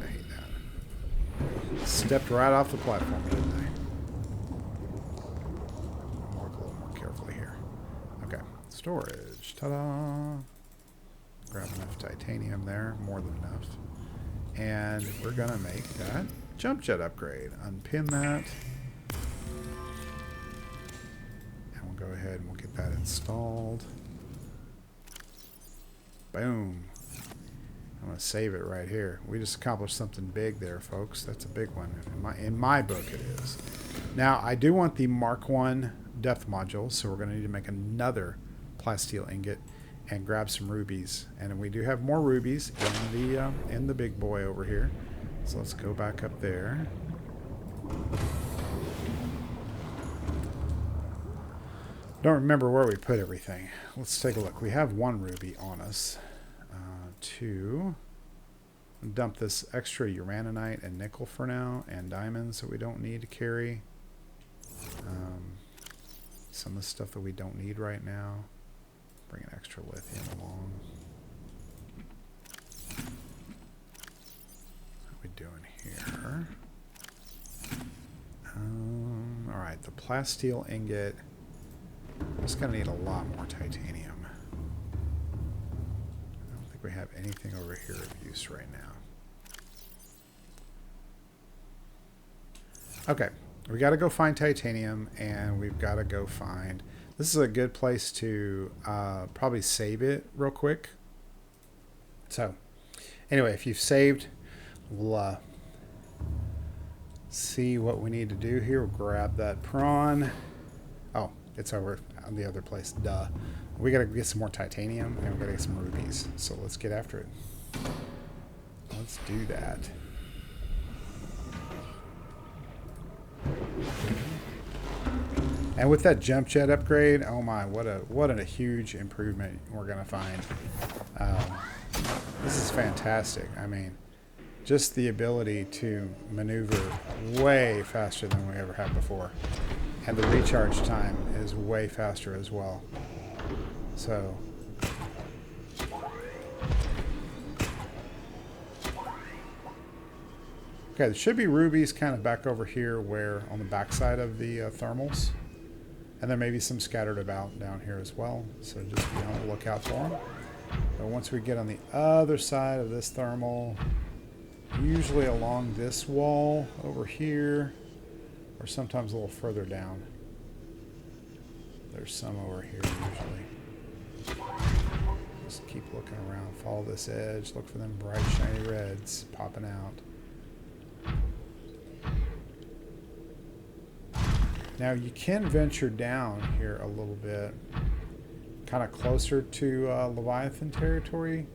I hate that. Stepped right off the platform, didn't I? I'll walk a little more carefully here. Okay, storage. Ta-da! Grab enough titanium there, more than enough. And we're going to make that jump jet upgrade. Unpin that. And we'll go ahead and we'll get that installed. Boom. I'm going to save it right here. We just accomplished something big there, folks. That's a big one. In my book, it is. Now, I do want the Mark 1 depth module, so we're going to need to make another plasteel ingot and grab some rubies. And we do have more rubies in the big boy over here. So let's go back up there. Don't remember where we put everything. Let's take a look. We have 1 ruby on us. 2. Dump this extra uraninite and nickel for now, and diamonds that we don't need to carry. Some of the stuff that we don't need right now. Bring an extra lithium along. What are we doing here? Alright, the plasteel ingot. It's going to need a lot more titanium. I don't think we have anything over here of use right now. Okay, we got to go find titanium, and we've got to go find... This is a good place to probably save it real quick. So, anyway, if you've saved, we'll see what we need to do here. We'll grab that prawn. Oh, it's over on the other place. Duh. We gotta get some more titanium and we gotta get some rubies. So let's get after it. Let's do that. And with that jump jet upgrade, oh my, what a huge improvement we're gonna find. This is fantastic. I mean, just the ability to maneuver way faster than we ever have before. And the recharge time is way faster as well. So, okay, there should be rubies kind of back over here where on the backside of the thermals. And there may be some scattered about down here as well. So just be on the lookout for them. But once we get on the other side of this thermal, usually along this wall over here, or sometimes a little further down. There's some over here usually. Just keep looking around, follow this edge, look for them bright shiny reds popping out. Now you can venture down here a little bit, kind of closer to Leviathan territory.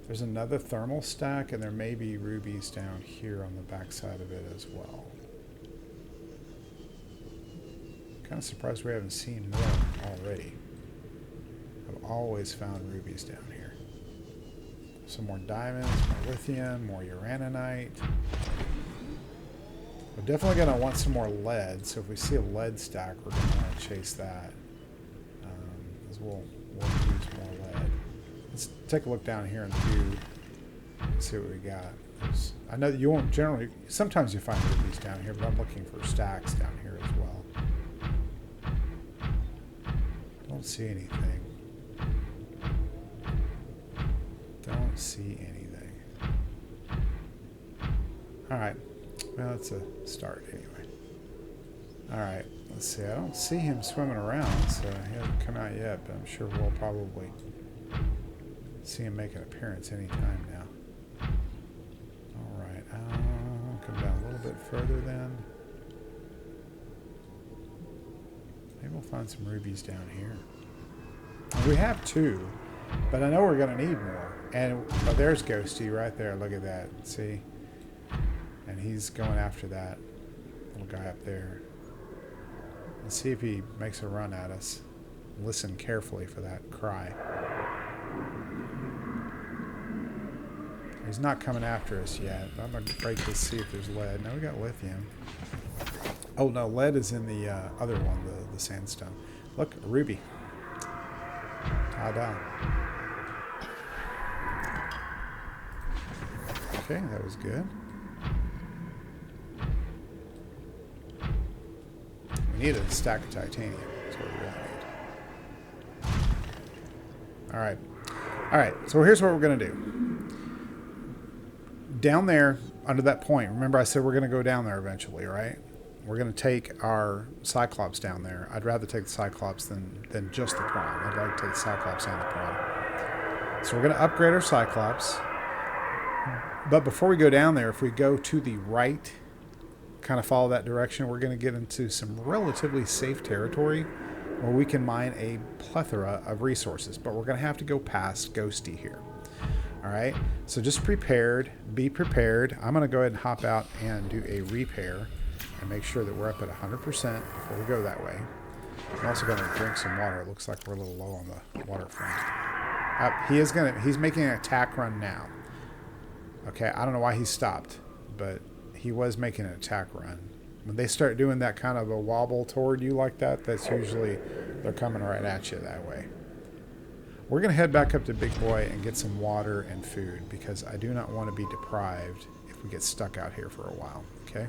There's another thermal stack, and there may be rubies down here on the backside of it as well. Kind of surprised we haven't seen more already. I've always found rubies down here. Some more diamonds, more lithium, more uraninite. We're definitely going to want some more lead, so if we see a lead stack, we're going to want to chase that. Because we'll use more lead. Let's take a look down here and see what we got. I know that you won't generally, sometimes you find rubies down here, but I'm looking for stacks down here as well. Don't see anything. Don't see anything. Alright. Well, that's a start anyway. Alright. Let's see. I don't see him swimming around, so he hasn't come out yet, but I'm sure we'll probably see him make an appearance anytime now. Alright. Come down a little bit further then. Maybe we'll find some rubies down here. We have 2, but I know we're going to need more. And oh, there's Ghosty right there. Look at that. See? And he's going after that little guy up there. Let's see if he makes a run at us. Listen carefully for that cry. He's not coming after us yet. I'm going to break this, see if there's lead. No, we got lithium. Oh, no, lead is in the other one, the sandstone. Look, a ruby. Ta-da. Okay, that was good. We need a stack of titanium. That's what we really need. Alright. Alright, so here's what we're going to do. Down there, under that point, remember I said we're going to go down there eventually, right? We're going to take our Cyclops down there. I'd rather take the Cyclops than just the Prawn. I'd like to take the Cyclops and the Prawn. So we're going to upgrade our Cyclops. But before we go down there, if we go to the right, kind of follow that direction, we're going to get into some relatively safe territory where we can mine a plethora of resources. But we're going to have to go past Ghosty here. All right, so just prepared, be prepared. I'm going to go ahead and hop out and do a repair and make sure that we're up at 100% before we go that way. I'm also going to drink some water. It looks like we're a little low on the water front. He's making an attack run now. Okay, I don't know why he stopped, but he was making an attack run. When they start doing that kind of a wobble toward you like that, that's usually they're coming right at you that way. We're going to head back up to Big Boy and get some water and food because I do not want to be deprived if we get stuck out here for a while, okay?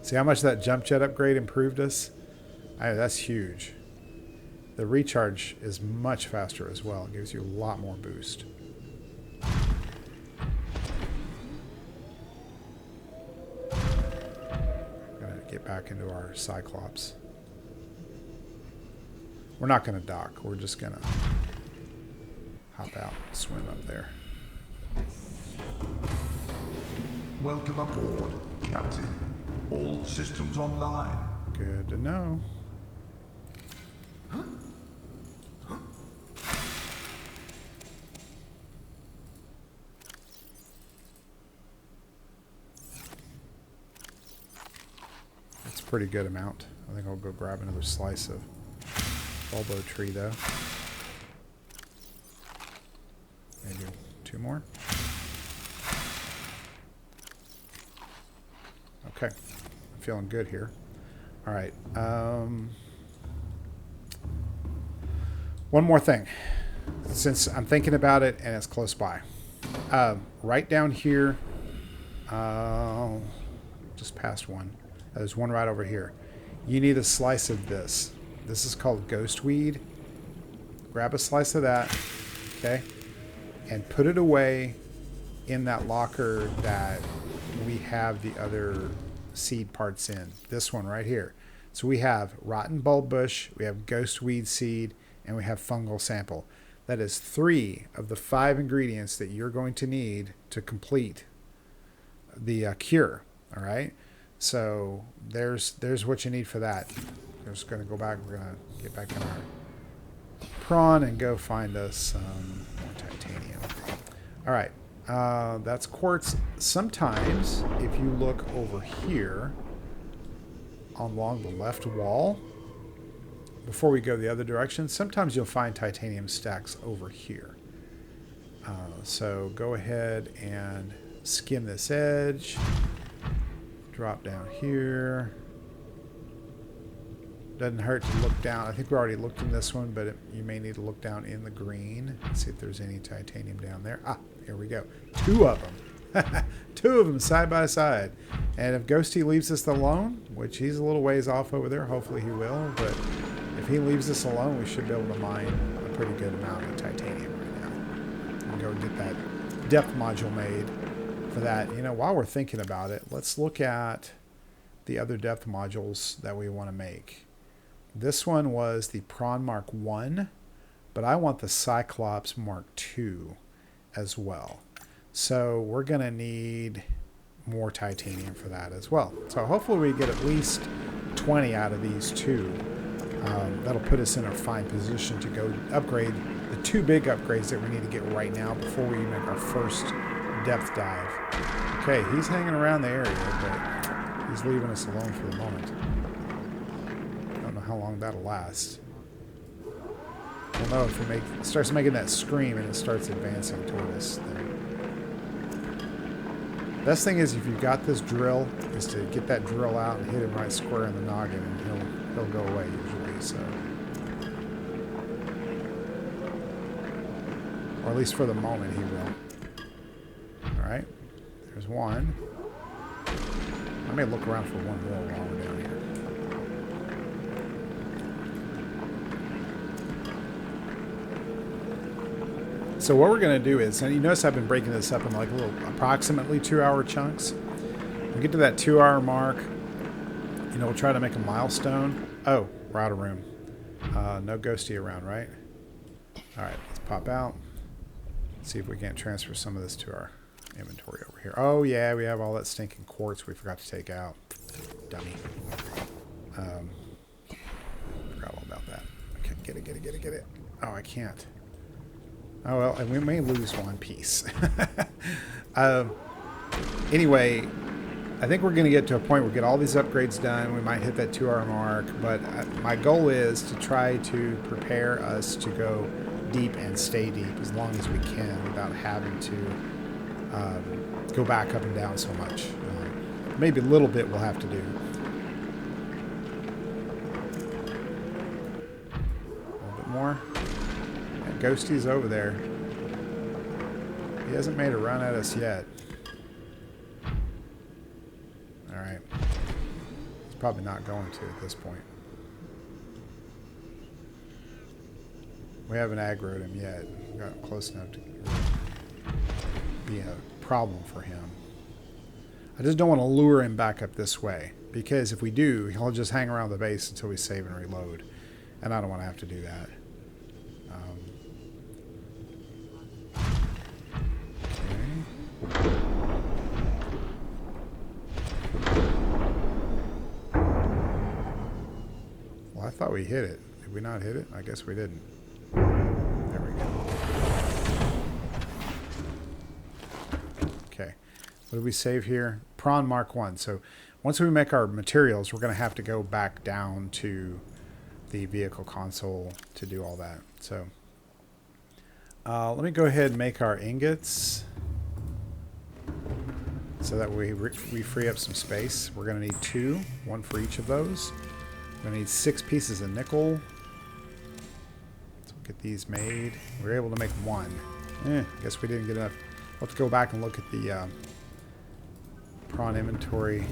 See how much that jump jet upgrade improved us? That's huge. The recharge is much faster as well. It gives you a lot more boost. Gonna get back into our Cyclops. We're not going to dock. We're just going to hop out and swim up there. Welcome aboard, Captain. All systems online. Good to know. That's a pretty good amount. I think I'll go grab another slice of bulbo tree though. Maybe 2 more. Okay, I'm feeling good here. All right. One more thing, since I'm thinking about it and it's close by. Right down here, just past one. There's one right over here. You need a slice of this. This is called ghost weed. Grab a slice of that, okay, and put it away in that locker that we have the other seed parts in. This one right here. So we have rotten bulb bush, we have ghost weed seed, and we have fungal sample. That is 3 of the 5 ingredients that you're going to need to complete the cure. All right. So there's what you need for that. We're just going to go back. We're going to get back in our prawn and go find us some more titanium. All right. That's quartz. Sometimes, if you look over here along the left wall, before we go the other direction, sometimes you'll find titanium stacks over here. So go ahead and skim this edge. Drop down here. Doesn't hurt to look down. I think we already looked in this one, but you may need to look down in the green. See if there's any titanium down there. Ah, here we go. 2 of them. 2 of them side by side. And if Ghosty leaves us alone, which he's a little ways off over there, hopefully he will, but if he leaves us alone, we should be able to mine a pretty good amount of titanium right now. And go get that depth module made for that. You know, while we're thinking about it, let's look at the other depth modules that we want to make. This one was the Prawn Mark 1, but I want the Cyclops Mark 2 as well. So we're going to need more titanium for that as well. So hopefully we get at least 20 out of these 2. That'll put us in a fine position to go upgrade the 2 big upgrades that we need to get right now before we make our first depth dive. Okay, he's hanging around the area, but he's leaving us alone for the moment. How long that'll last. We'll know if it starts making that scream and it starts advancing toward us. Best thing is if you've got this drill is to get that drill out and hit him right square in the noggin and he'll go away usually. So, or at least for the moment he will. All right, there's one. I may look around for one more while we're down here. So what we're going to do is, and you notice I've been breaking this up in like little approximately 2-hour chunks. When we get to that 2-hour mark, you know, we'll try to make a milestone. Oh, we're out of room. No Ghosty around, right? All right, let's pop out. See if we can't transfer some of this to our inventory over here. Oh yeah, we have all that stinking quartz we forgot to take out. Dummy. Forgot all about that. Okay, get it. Oh, I can't. Oh, well, and we may lose one piece. Anyway, I think we're going to get to a point where we get all these upgrades done. We might hit that 2-hour mark, but my goal is to try to prepare us to go deep and stay deep as long as we can without having to go back up and down so much. Maybe a little bit we'll have to do. A little bit more. Ghosty's over there. He hasn't made a run at us yet. Alright. He's probably not going to at this point. We haven't aggroed him yet. We got close enough to be a problem for him. I just don't want to lure him back up this way, because if we do, he'll just hang around the base until we save and reload. And I don't want to have to do that. Well, I thought we hit it. Did we not hit it? I guess we didn't. There we go. Okay. What did we save here? Prawn Mark 1. So once we make our materials, we're going to have to go back down to the vehicle console to do all that. So let me go ahead and make our ingots so that we free up some space. We're going to need 2, 1 for each of those. We're going to need 6 pieces of nickel. So we'll get these made. We were able to make 1. I guess we didn't get enough. We'll have to go back and look at the prawn inventory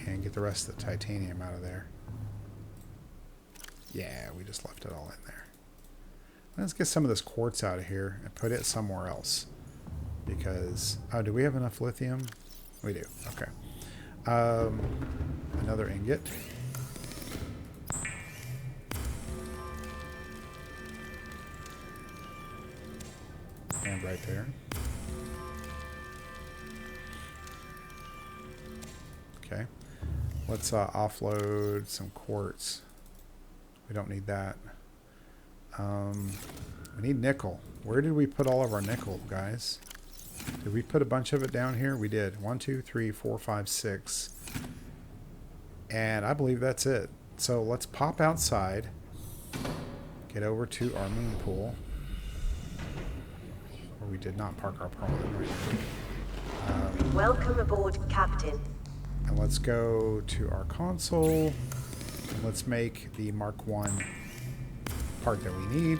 and get the rest of the titanium out of there. Yeah, we just left it all in there. Let's get some of this quartz out of here and put it somewhere else. Because, oh, do we have enough lithium? We do, okay. Another ingot. And right there. Okay. Let's offload some quartz. We don't need that. We need nickel. Where did we put all of our nickel, guys? Did we put a bunch of it down here? We did. 1, 2, 3, 4, 5, 6. And I believe that's it. So let's pop outside. Get over to our moon pool. Where we did not park our prawn right here. Welcome aboard, Captain. And let's go to our console. Let's make the Mark 1 part that we need.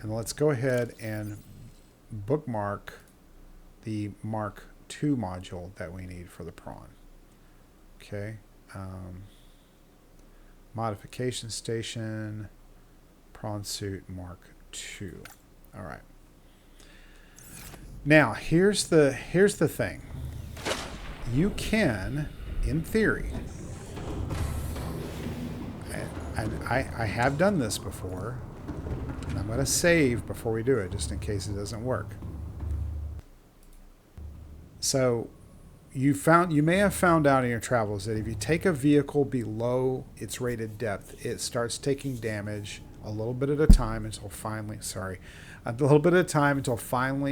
And let's go ahead and bookmark the Mark 2 module that we need for the prawn. Okay. Modification station, prawn suit Mark 2. All right. Now, here's the thing. You can, in theory, and I have done this before, and I'm going to save before we do it just in case it doesn't work. So you may have found out in your travels that if you take a vehicle below its rated depth, it starts taking damage a little bit at a time until finally,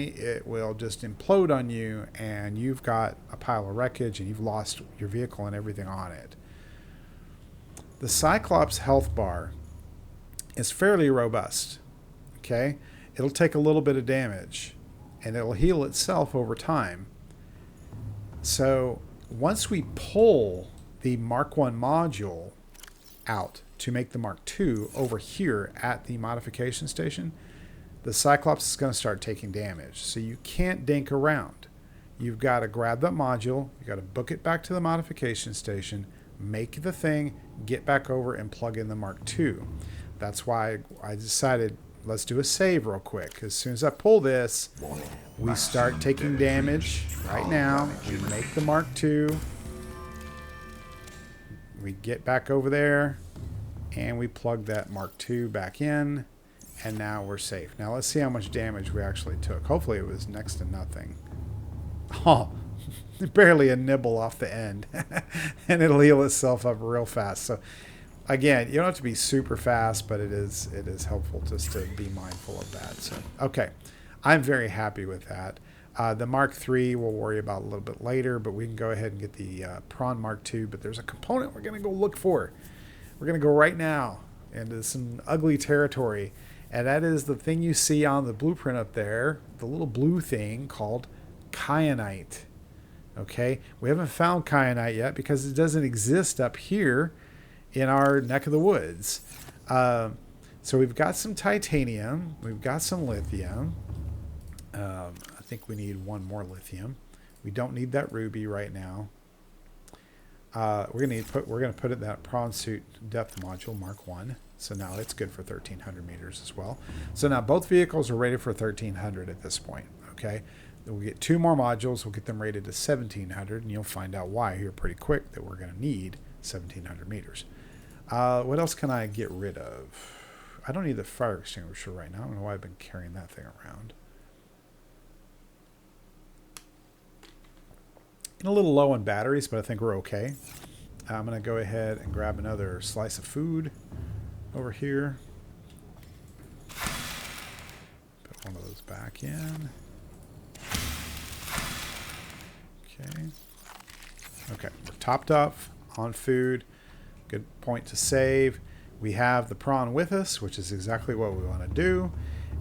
it will just implode on you and you've got a pile of wreckage and you've lost your vehicle and everything on it. The Cyclops health bar is fairly robust. Okay? It'll take a little bit of damage and it'll heal itself over time. So once we pull the Mark 1 module out to make the Mark 2 over here at the modification station, the Cyclops is going to start taking damage. So you can't dink around. You've got to grab that module, you've got to book it back to the modification station, make the thing, get back over and plug in the Mark 2. That's why I decided let's do a save real quick. As soon as I pull this, we start taking damage right now. We make the Mark 2. We get back over there and we plug that Mark 2 back in. And now we're safe. Now let's see how much damage we actually took. Hopefully it was next to nothing. Oh, barely a nibble off the end. And it'll heal itself up real fast. So again, you don't have to be super fast, but it is helpful just to be mindful of that. So, okay. I'm very happy with that. The Mark III we'll worry about a little bit later, but we can go ahead and get the Prawn Mark II. But there's a component we're going to go look for. We're going to go right now into some ugly territory. And that is the thing you see on the blueprint up there, the little blue thing called kyanite. Okay? We haven't found kyanite yet because it doesn't exist up here in our neck of the woods. So we've got some titanium. We've got some lithium. I think we need one more lithium. We don't need that ruby right now. We're gonna put it in that prawn suit depth module Mark 1. So now it's good for 1,300 meters as well. So now both vehicles are rated for 1,300 at this point. Okay, then we'll get 2 more modules. We'll get them rated to 1,700, and you'll find out why here pretty quick that we're going to need 1,700 meters. What else can I get rid of? I don't need the fire extinguisher right now. I don't know why I've been carrying that thing around. A little low on batteries, but I think we're okay. I'm going to go ahead and grab another slice of food over here. Put one of those back in. Okay. Okay, we're topped up on food. Good point to save. We have the prawn with us, which is exactly what we want to do.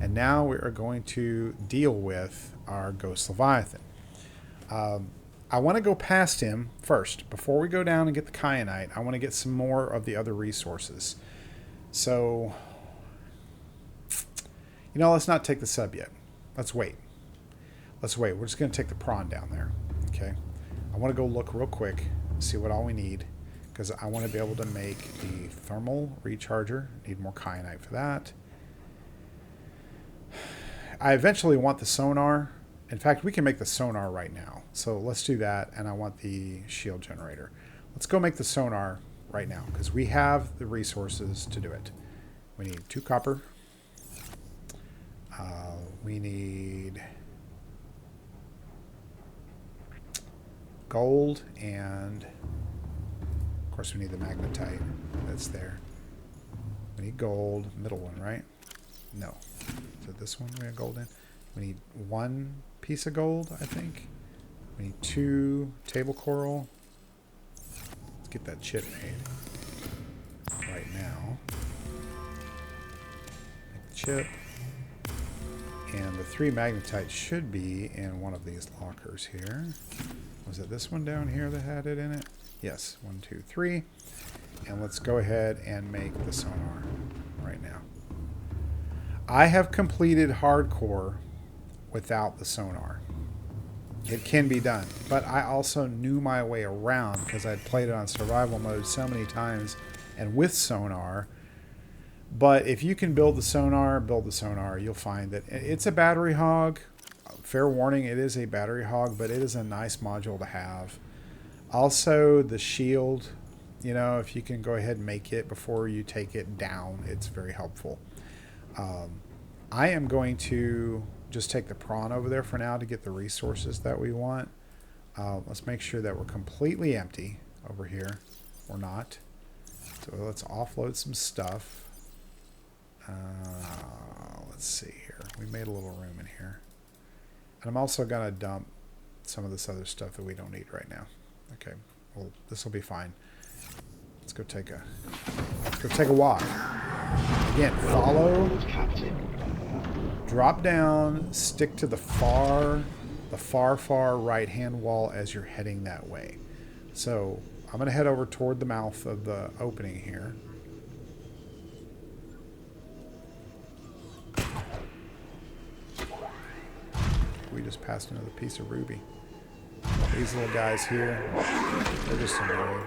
And now we are going to deal with our Ghost Leviathan. I want to go past him first. Before we go down and get the kyanite, I want to get some more of the other resources. So, let's not take the sub yet. Let's wait. We're just going to take the prawn down there. Okay. I want to go look real quick, see what all we need, because I want to be able to make the thermal recharger. Need more kyanite for that. I eventually want the sonar. In fact, we can make the sonar right now. So let's do that, and I want the shield generator. Let's go make the sonar right now, because we have the resources to do it. We need 2 copper. We need gold, and of course we need the magnetite that's there. We need gold, middle one, right? No. Is it this one we have gold in? We need 1 piece of gold, I think. We need 2 table coral. Let's get that chip made right now. Make the chip. And the 3 magnetite should be in one of these lockers here. Was it this one down here that had it in it? Yes, 1, 2, 3. And let's go ahead and make the sonar right now. I have completed hardcore without the sonar. It can be done, but I also knew my way around because I'd played it on survival mode so many times and with sonar. But if you can build the sonar, you'll find that it's a battery hog. Fair warning, it is a battery hog, but it is a nice module to have. Also, the shield, you know, if you can go ahead and make it before you take it down, it's very helpful. I am going to just take the prawn over there for now to get the resources that we want. Let's make sure that we're completely empty over here. We're not. So let's offload some stuff. Let's see here. We made a little room in here. And I'm also going to dump some of this other stuff that we don't need right now. Okay, well, this will be fine. Let's go take a walk. Again, follow, drop down, stick to the far right-hand wall as you're heading that way. So I'm going to head over toward the mouth of the opening here. We just passed another piece of ruby. These little guys here, they're just annoyed.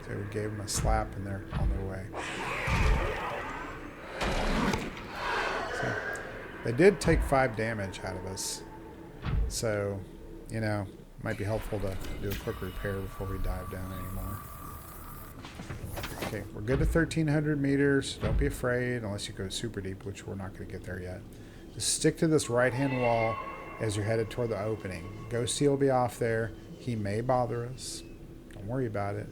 So we gave them a slap and they're on their way. So they did take 5 damage out of us. So, you know, might be helpful to do a quick repair before we dive down anymore. Okay, we're good to 1,300 meters. Don't be afraid unless you go super deep, which we're not going to get there yet. Just stick to this right-hand wall as you're headed toward the opening. Ghosty will be off there. He may bother us. Don't worry about it.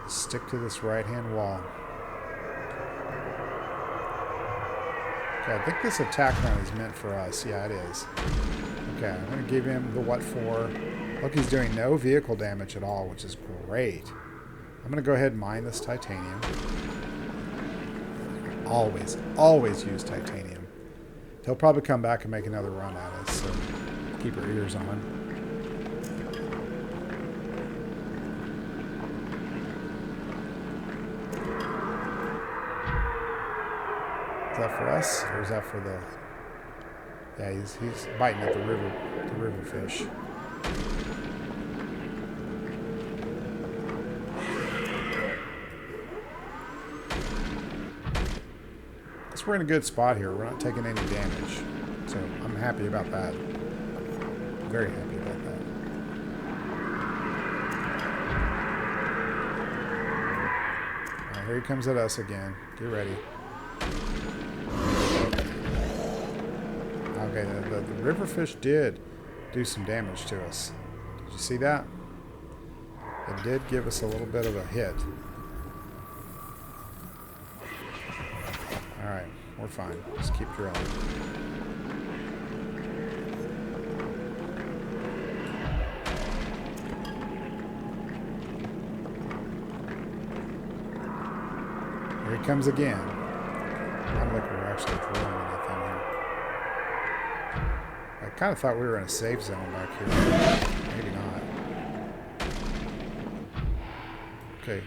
Stick to this right-hand wall. Okay, I think this attack run is meant for us. Yeah, it is. Okay, I'm going to give him the what for. Look, he's doing no vehicle damage at all, which is great. I'm going to go ahead and mine this titanium. Always use titanium. He'll probably come back and make another run at us, so keep our ears on. Is that for us, or is that for the... Yeah, he's biting at the river fish. We're in a good spot here. We're not taking any damage. So I'm happy about that. Very happy about that. Alright, here he comes at us again. Get ready. Okay, the river fish did do some damage to us. Did you see that? It did give us a little bit of a hit. Alright, we're fine. Just keep drilling. Here he comes again. I don't think we're actually drilling anything here. I kind of thought we were in a safe zone back here. Maybe not. Okay.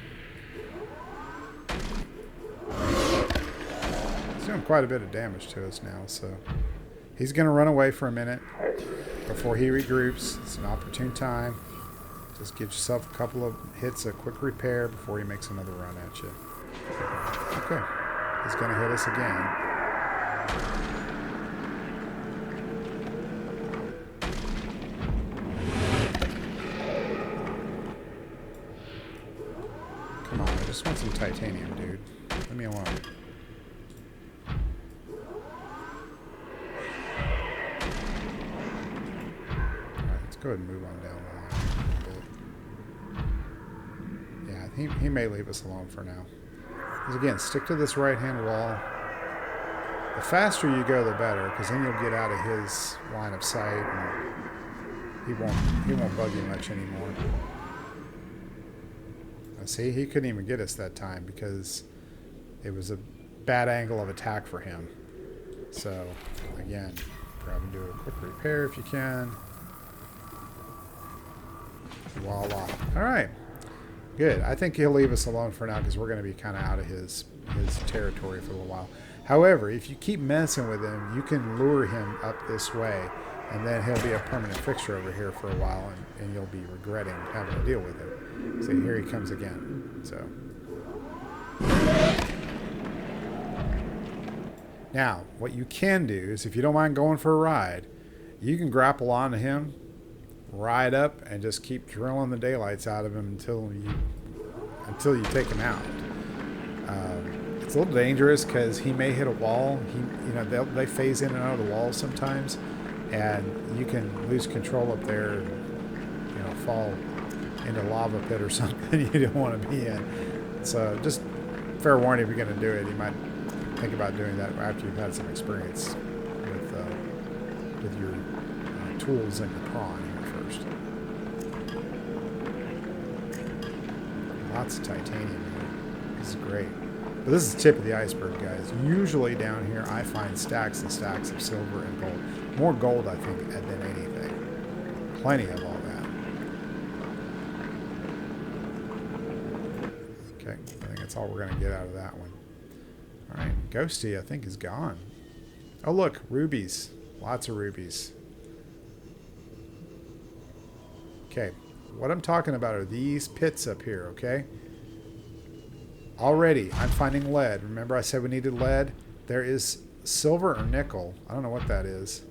He's doing quite a bit of damage to us now, so he's going to run away for a minute before he regroups. It's an opportune time. Just give yourself a couple of hits, a quick repair before he makes another run at you. Okay, he's going to hit us again. Come on, I just want some titanium, dude. Leave me alone. Go ahead and move on down the line a bit. Yeah, he may leave us alone for now. Because again, stick to this right-hand wall. The faster you go, the better, because then you'll get out of his line of sight, and he won't bug you much anymore. Now, see, he couldn't even get us that time because it was a bad angle of attack for him. So again, grab and do a quick repair if you can. Voila. All right. Good. I think he'll leave us alone for now because we're going to be kind of out of his territory for a little while. However, if you keep messing with him, you can lure him up this way, and then he'll be a permanent fixture over here for a while, and you'll be regretting having to deal with him. See, here he comes again. So now, what you can do is, if you don't mind going for a ride, you can grapple onto him, ride up, and just keep drilling the daylights out of him until you take him out. It's a little dangerous because he may hit a wall. They phase in and out of the walls sometimes, and you can lose control up there, and, fall into a lava pit or something you don't want to be in. So just fair warning, if you're going to do it, you might think about doing that after you've had some experience with your tools and your prawn here first. Lots of titanium here. This is great. But this is the tip of the iceberg, guys. Usually down here I find stacks and stacks of silver and gold. More gold, I think, than anything. Plenty of all that. Okay, I think that's all we're going to get out of that one. Alright, Ghosty, I think, is gone. Oh, look, rubies. Lots of rubies. Okay, what I'm talking about are these pits up here, okay? Already, I'm finding lead. Remember I said we needed lead? There is silver or nickel. I don't know what that is.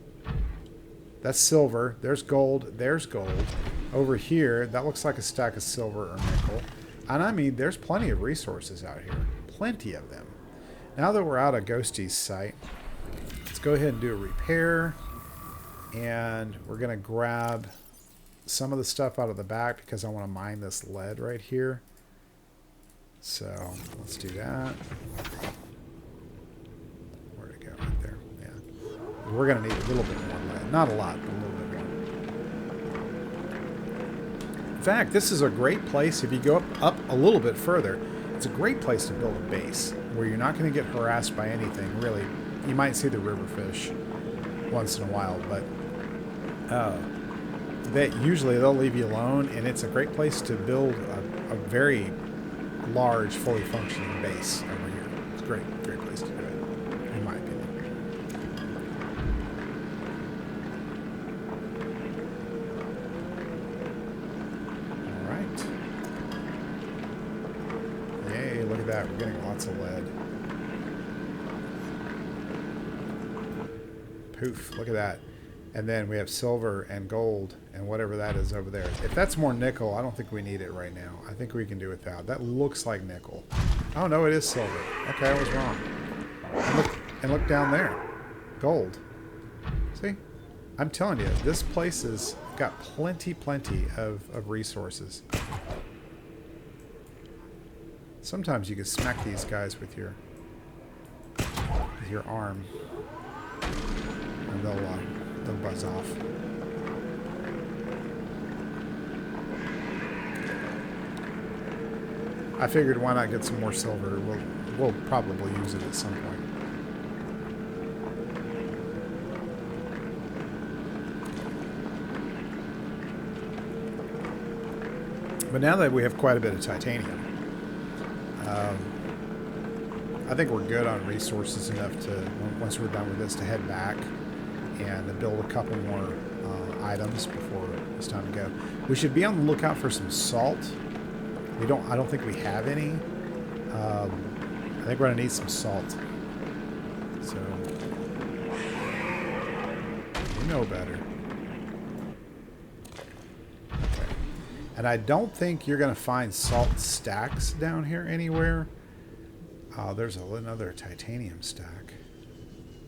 That's silver. There's gold. There's gold. Over here, that looks like a stack of silver or nickel. And I mean, there's plenty of resources out here. Plenty of them. Now that we're out of Ghosty's site, let's go ahead and do a repair. And we're going to grab some of the stuff out of the back because I want to mine this lead right here. So let's do that. Where'd it go? Right there. Yeah. We're going to need a little bit more lead. Not a lot, but a little bit more. In fact, this is a great place. If you go up a little bit further, it's a great place to build a base where you're not going to get harassed by anything, really. You might see the river fish once in a while, but usually they'll leave you alone, and it's a great place to build a very large, fully functioning base over here. It's a great place to do it, in my opinion. All right. Yay, look at that. We're getting lots of lead. Poof, look at that. And then we have silver and gold and whatever that is over there. If that's more nickel, I don't think we need it right now. I think we can do without. That looks like nickel. Oh, no, it is silver. Okay, I was wrong. And look down there. Gold. See? I'm telling you, this place has got plenty of resources. Sometimes you can smack these guys with your arm. And they'll buzz off. I figured why not get some more silver. We'll probably use it at some point. But now that we have quite a bit of titanium, I think we're good on resources enough to, once we're done with this, to head back and to build a couple more items before it's time to go. We should be on the lookout for some salt. I don't think we have any. I think we're gonna need some salt. So you know better. Okay. And I don't think you're gonna find salt stacks down here anywhere. There's another titanium stack.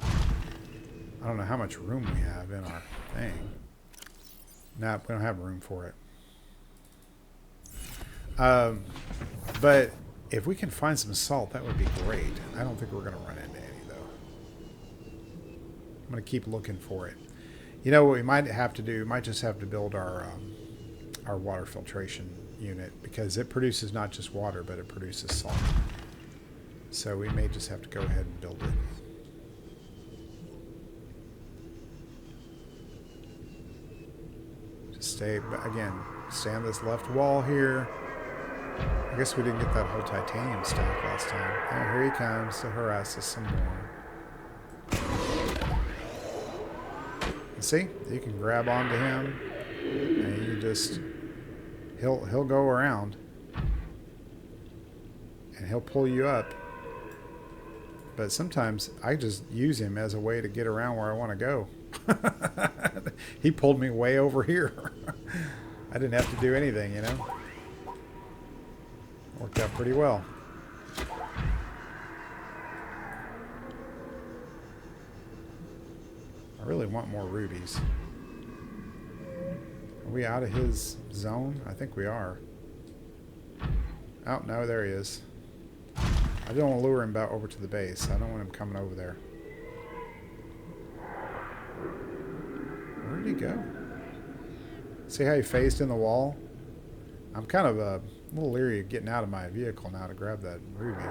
I don't know how much room we have in our thing. No, we don't have room for it. But if we can find some salt, that would be great. I don't think we're going to run into any, though. I'm going to keep looking for it. You know what we might have to do? We might just have to build our water filtration unit, because it produces not just water, but it produces salt. So we may just have to go ahead and build it. Just stay, but again, Stay on this left wall here. I guess we didn't get that whole titanium stack last time. Oh, here he comes to harass us some more. You see? You can grab onto him and you just he'll go around and he'll pull you up. But sometimes I just use him as a way to get around where I want to go. He pulled me way over here. I didn't have to do anything, you know. Worked out pretty well. I really want more rubies. Are we out of his zone? I think we are. Oh, no, there he is. I don't want to lure him back over to the base. I don't want him coming over there. Where did he go? See how he phased in the wall? I'm kind of a little leery of getting out of my vehicle now to grab that ruby.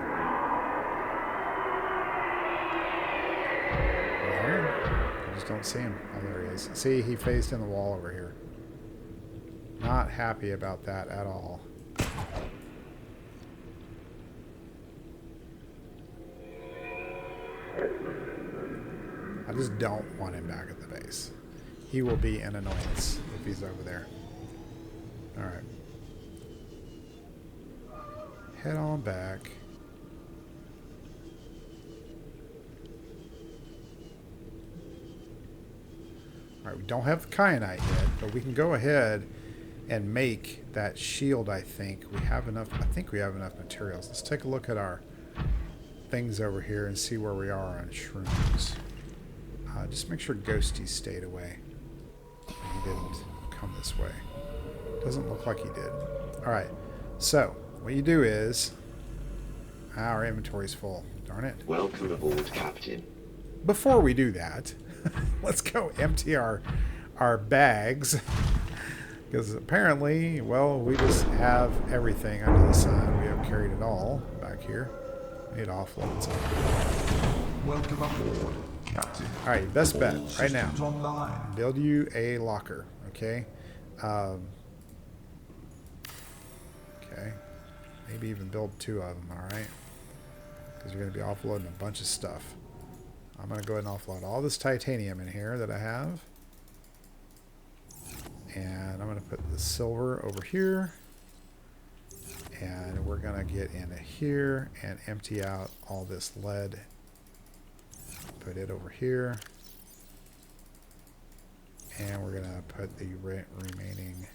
I just don't see him. Oh, there he is. See, he phased in the wall over here. Not happy about that at all. I just don't want him back at the base. He will be an annoyance if he's over there. Alright. Head on back. Alright, we don't have the kyanite yet, but we can go ahead and make that shield, I think. We have enough, I think we have enough materials. Let's take a look at our things over here and see where we are on shrooms. Just make sure Ghosty stayed away. He didn't come this way. Doesn't look like he did. Alright, so what you do is... our inventory's full. Darn it. Welcome aboard, Captain. Before we do that, let's go empty our bags. Because apparently, well, we just have everything under the sun. We have carried it all back here. We need to offload some. Welcome aboard, Captain. Alright, best bet All right now. systems online. Build you a locker, okay? Okay. Maybe even build 2 of them, alright? Because you're going to be offloading a bunch of stuff. I'm going to go ahead and offload all this titanium in here that I have. And I'm going to put the silver over here. And we're going to get into here and empty out all this lead. Put it over here. And we're going to put the remaining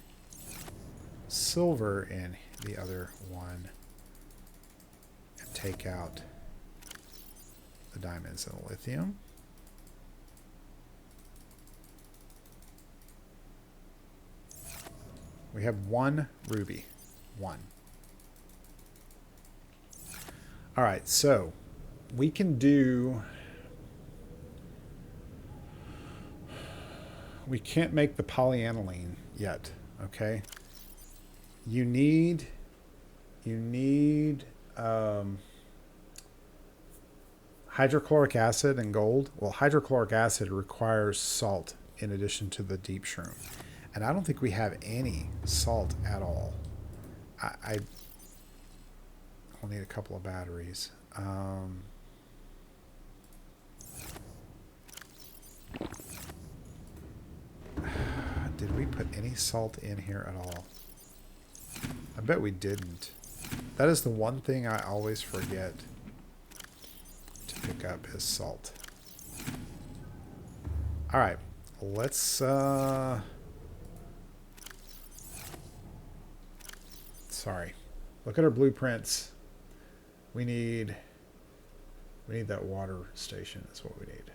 silver in the other one. And take out the diamonds and the lithium. We have 1 ruby. 1. Alright, so we can do... we can't make the polyaniline yet, okay? You need hydrochloric acid and gold. Well, hydrochloric acid requires salt in addition to the deep shroom. And I don't think we have any salt at all. I'll need a couple of batteries. Did we put any salt in here at all? I bet we didn't. That is the one thing I always forget to pick up is salt. Alright, let's sorry. Look at our blueprints. We need that water station is what we need.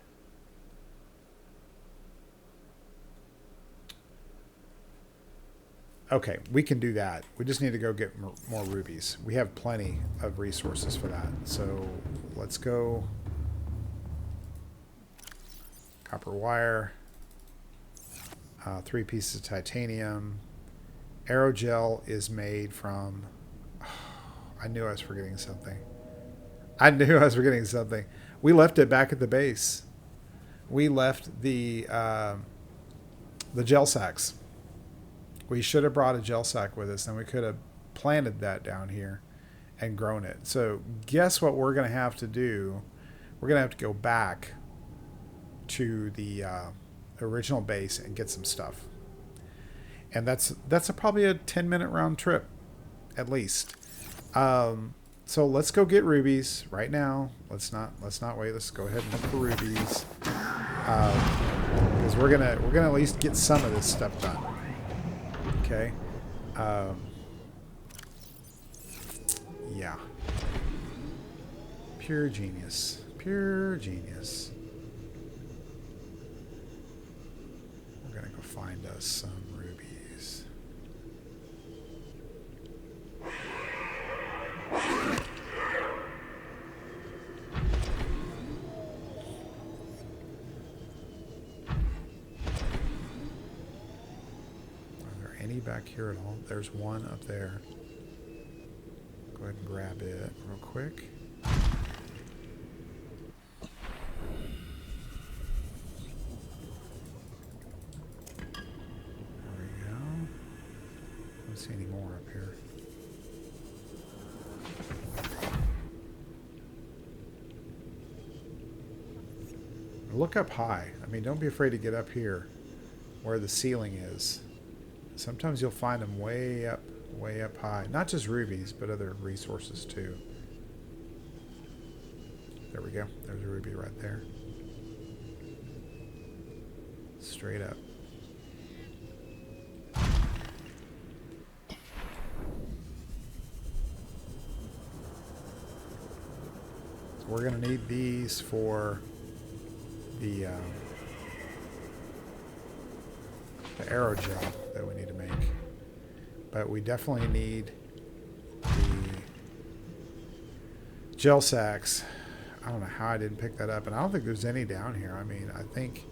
Okay, we can do that. We just need to go get more rubies. We have plenty of resources for that. So let's go. Copper wire. 3 pieces of titanium. Aerogel is made from... I knew I was forgetting something. I knew I was forgetting something. We left it back at the base. We left the gel sacks. We should have brought a gel sack with us, and we could have planted that down here and grown it. So guess what we're going to have to do? We're going to have to go back to the original base and get some stuff. And that's probably a 10-minute round trip, at least. So let's go get rubies right now. Let's not wait. Let's go ahead and look for rubies, because we're gonna at least get some of this stuff done. Okay. Yeah. Pure genius. Pure genius. We're gonna go find us some rubies. Back here at all. There's one up there. Go ahead and grab it real quick. There we go. I don't see any more up here. Look up high. I mean, don't be afraid to get up here where the ceiling is. Sometimes you'll find them way up high. Not just rubies, but other resources too. There we go. There's a ruby right there. Straight up. So we're going to need these for the aerogel that we need to make. But we definitely need the gel sacks. I don't know how I didn't pick that up, and I don't think there's any down here. I mean, I think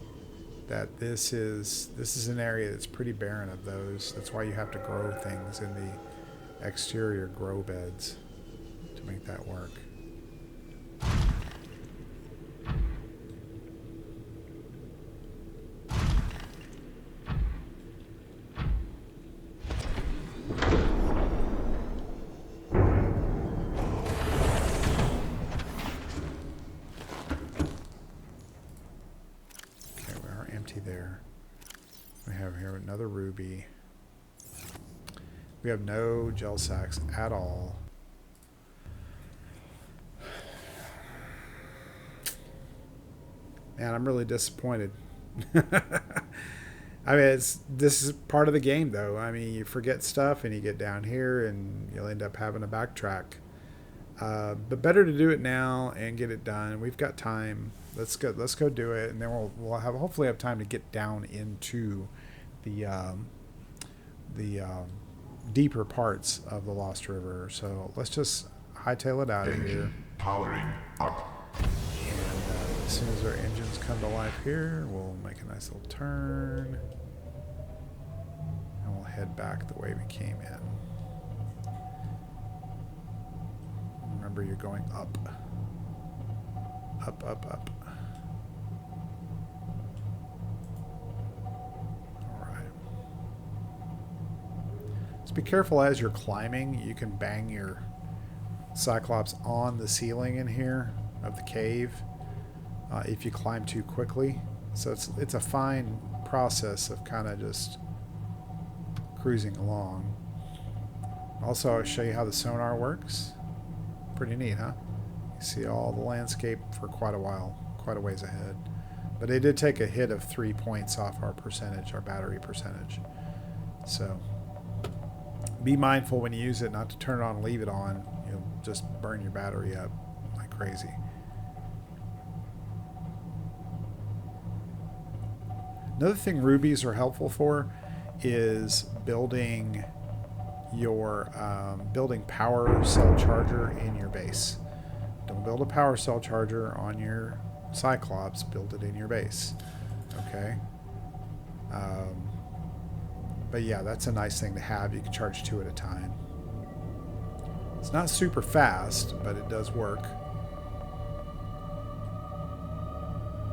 that this is an area that's pretty barren of those. That's why you have to grow things in the exterior grow beds to make that work. There. We have here another ruby. We have no gel sacks at all. Man, I'm really disappointed. I mean, this is part of the game, though. I mean, you forget stuff and you get down here and you'll end up having to backtrack. But better to do it now and get it done. We've got time. Let's go do it, and then we'll hopefully have time to get down into the deeper parts of the Lost River. So let's just hightail it out of here. Powering up. And as soon as our engines come to life here, we'll make a nice little turn, and we'll head back the way we came in. Remember, you're going up. Up, up, up. Alright. Just be careful as you're climbing. You can bang your Cyclops on the ceiling in here of the cave if you climb too quickly. So it's a fine process of kind of just cruising along. Also, I'll show you how the sonar works. Pretty neat, huh? You see all the landscape for quite a while, quite a ways ahead. But it did take a hit of 3 points off our percentage, our battery percentage. So be mindful when you use it not to turn it on and leave it on. You'll just burn your battery up like crazy. Another thing rubies are helpful for is building your building power cell charger in your base. Don't build a power cell charger on your Cyclops, build it in your base. Okay. But yeah, that's a nice thing to have. You can charge 2 at a time. It's not super fast, but it does work.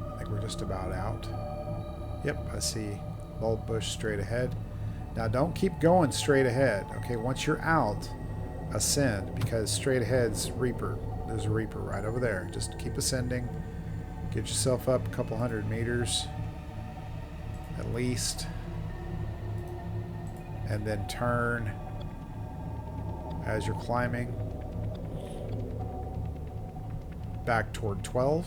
I think we're just about out. Yep, I see bulb bush straight ahead. Now don't keep going straight ahead. Okay, once you're out, ascend, because straight ahead's Reaper. There's a Reaper right over there. Just keep ascending. Get yourself up a couple 100 meters at least. And then turn as you're climbing back toward 12.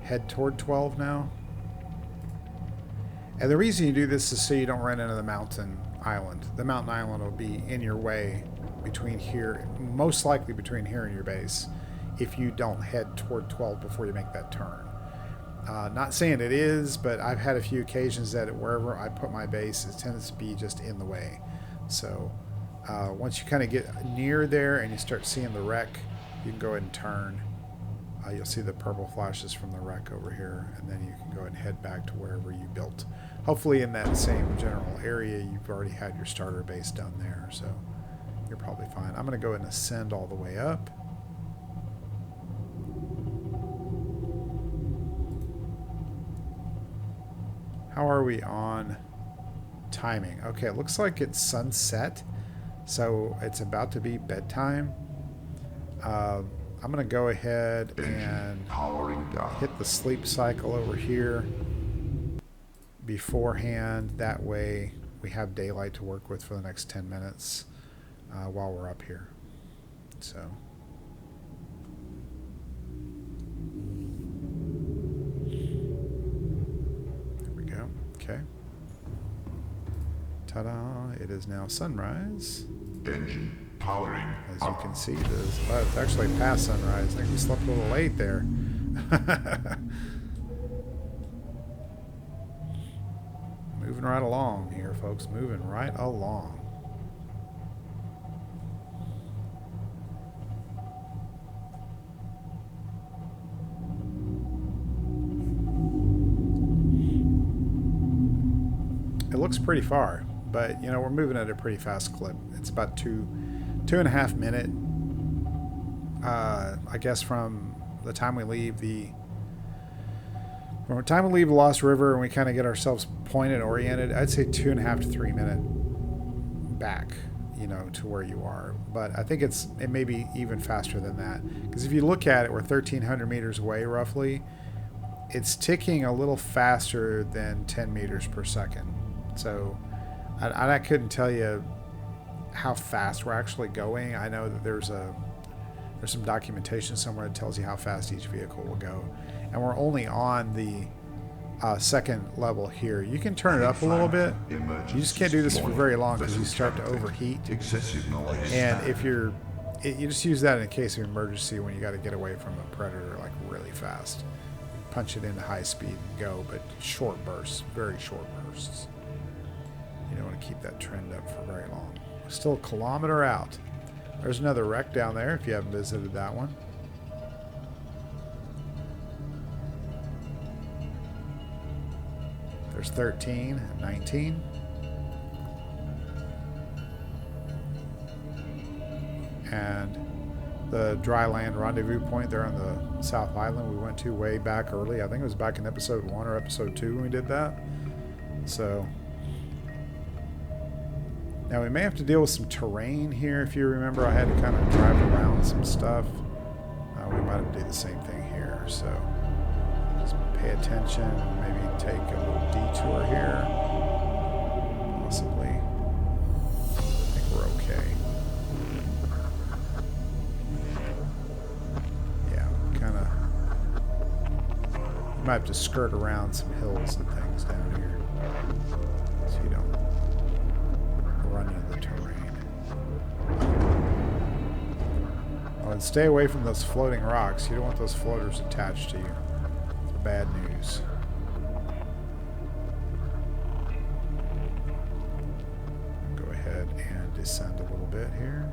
Head toward 12 now. And the reason you do this is so you don't run into the mountain island. The mountain island will be in your way between here, most likely between here and your base, if you don't head toward 12 before you make that turn. Not saying it is, but I've had a few occasions that wherever I put my base, it tends to be just in the way. So once you kind of get near there and you start seeing the wreck, you can go ahead and turn. You'll see the purple flashes from the wreck over here, and then you can go ahead and head back to wherever you built. Hopefully in that same general area, you've already had your starter base down there, so you're probably fine. I'm going to go ahead and ascend all the way up. How are we on timing? Okay, it looks like it's sunset, so it's about to be bedtime. I'm going to go ahead and hit the sleep cycle over here beforehand. That way we have daylight to work with for the next 10 minutes while we're up here. So there we go. Okay. Ta-da! It is now sunrise. Engine powering As you can see, it's actually past sunrise. I think we slept a little late there. Moving right along here, folks. Moving right along. It looks pretty far, but you know, we're moving at a pretty fast clip. It's about 2.5 minutes, I guess, from the time we leave the Lost River and we kind of get ourselves pointed, oriented. I'd say 2.5 to 3 minute back, you know, to where you are. But I think it may be even faster than that, because if you look at it, we're 1,300 meters away roughly. It's ticking a little faster than 10 meters per second. So I couldn't tell you how fast we're actually going. I know that there's some documentation somewhere that tells you how fast each vehicle will go, and we're only on the second level here. You can turn it up a little bit. You just can't do this for very long because you start to overheat. And if you just use that in a case of emergency when you got to get away from a predator like really fast. Punch it into high speed and go, but short bursts, very short bursts. You don't want to keep that trend up for very long. Still a kilometer out. There's another wreck down there if you haven't visited that one. There's 13, 19. And the dry land rendezvous point there on the South Island we went to way back early. I think it was back in episode 1 or episode 2 when we did that. So now we may have to deal with some terrain here. If you remember, I had to kind of drive around some stuff. We might have to do the same thing here. So just pay attention and maybe take a little detour here. Possibly. I think we're okay. Yeah, kind of. You might have to skirt around some hills and things down here so you don't run into the terrain. Oh, and stay away from those floating rocks. You don't want those floaters attached to you. It's bad news. Go ahead and descend a little bit here.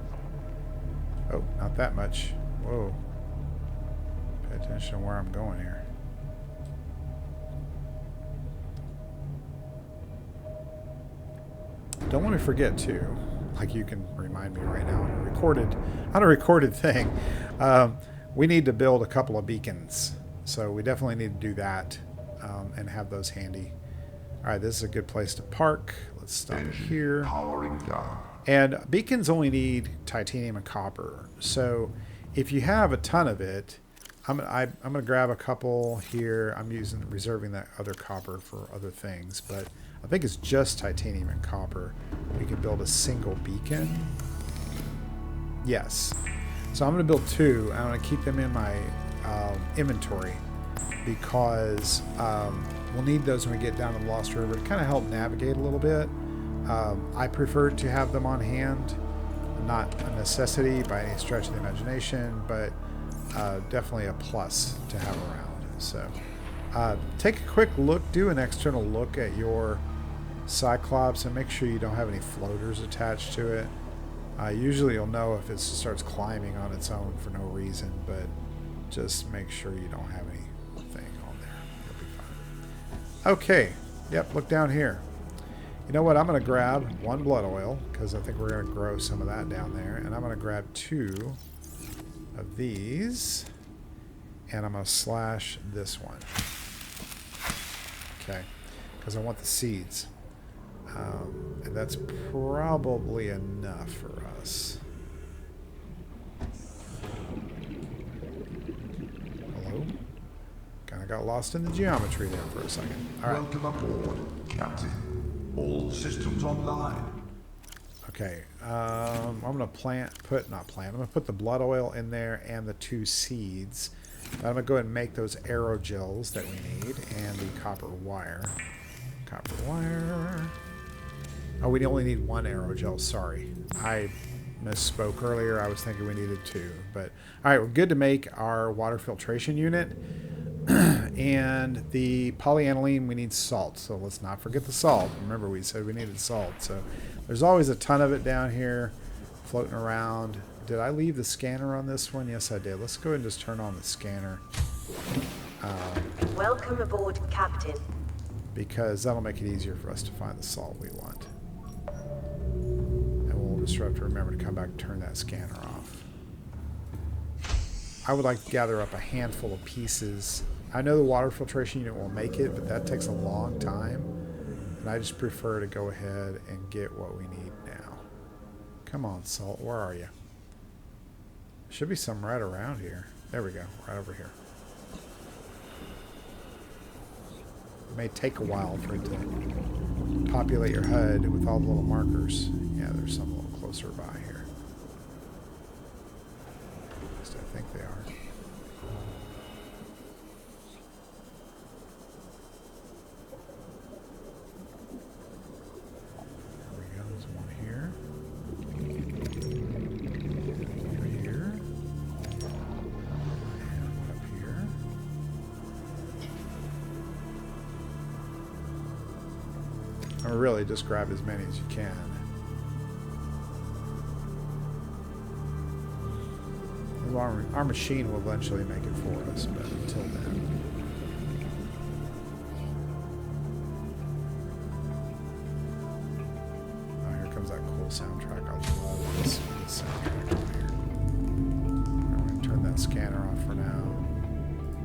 Oh, not that much. Whoa. Pay attention to where I'm going here. Don't want to forget too, like you can remind me right now on a recorded thing, we need to build a couple of beacons. So we definitely need to do that and have those handy. Alright, this is a good place to park. Let's stop here. Powering down. And beacons only need titanium and copper. So if you have a ton of it, I'm gonna grab a couple here. I'm reserving that other copper for other things, but I think it's just titanium and copper. We can build a single beacon. Yes. So I'm gonna build two. I'm gonna keep them in my inventory because we'll need those when we get down to the Lost River to kind of help navigate a little bit. I prefer to have them on hand, not a necessity by any stretch of the imagination, but definitely a plus to have around. So take a quick look, do an external look at your Cyclops and make sure you don't have any floaters attached to it. Usually you'll know if it starts climbing on its own for no reason, but just make sure you don't have anything on there. It'll be fine. Okay, yep, look down here. You know what? I'm going to grab one blood oil because I think we're going to grow some of that down there. And I'm going to grab two of these. And I'm going to slash this one. Okay. Because I want the seeds. And that's probably enough for us. Hello? Kind of got lost in the geometry there for a second. All right. Welcome aboard, Captain. All systems online. Okay, I'm gonna I'm gonna put the blood oil in there and the two seeds. I'm gonna go ahead and make those aerogels that we need and the copper wire. Copper wire. Oh, we only need one aerogel. Sorry, I misspoke earlier. I was thinking we needed two. But all right, we're good to make our water filtration unit. And the polyaniline, we need salt, so let's not forget the salt. Remember, we said we needed salt, so there's always a ton of it down here floating around. Did I leave the scanner on this one? Yes, I did. Let's go ahead and just turn on the scanner. Welcome aboard, Captain. Because that'll make it easier for us to find the salt we want. And we'll just have to remember to come back and turn that scanner off. I would like to gather up a handful of pieces. I know the water filtration unit will make it, but that takes a long time. And I just prefer to go ahead and get what we need now. Come on, salt. Where are you? Should be some right around here. There we go. Right over here. It may take a while for it to populate your HUD with all the little markers. Yeah, there's some a little closer by here. At least I think they are. Really just grab as many as you can. Our machine will eventually make it for us, but until then. Oh, here comes that cool soundtrack. I love this soundtrack over here. I'm going to turn that scanner off for now.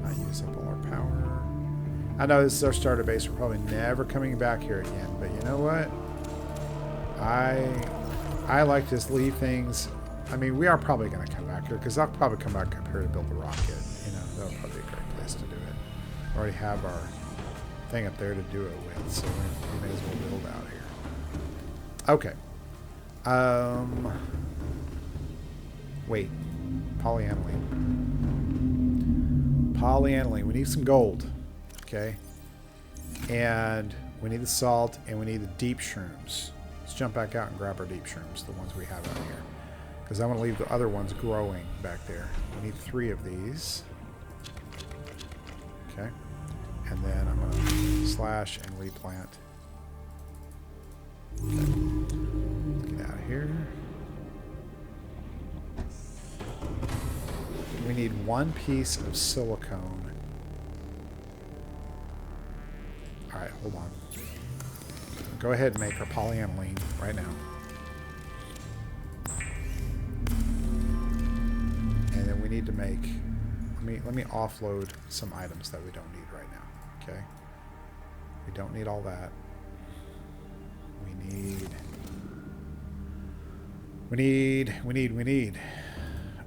Not use up all our power. I know this is our starter base. We're probably never coming back here again, but you know what? I like to just leave things. I mean, we are probably going to come back here because I'll probably come back up here to build the rocket. You know, that'll probably be a great place to do it. We already have our thing up there to do it with, so we may as well build out here. Okay. Wait. Polyaniline. Polyaniline. We need some gold. Okay, and we need the salt, and we need the deep shrooms. Let's jump back out and grab our deep shrooms, the ones we have out here, because I want to leave the other ones growing back there. We need 3 of these. Okay, and then I'm going to slash and replant. Okay. Get out of here. We need 1 piece of silicone. Alright, hold on. Go ahead and make our polyaniline right now. And then we need to make... Let me offload some items that we don't need right now. Okay? We don't need all that. We need.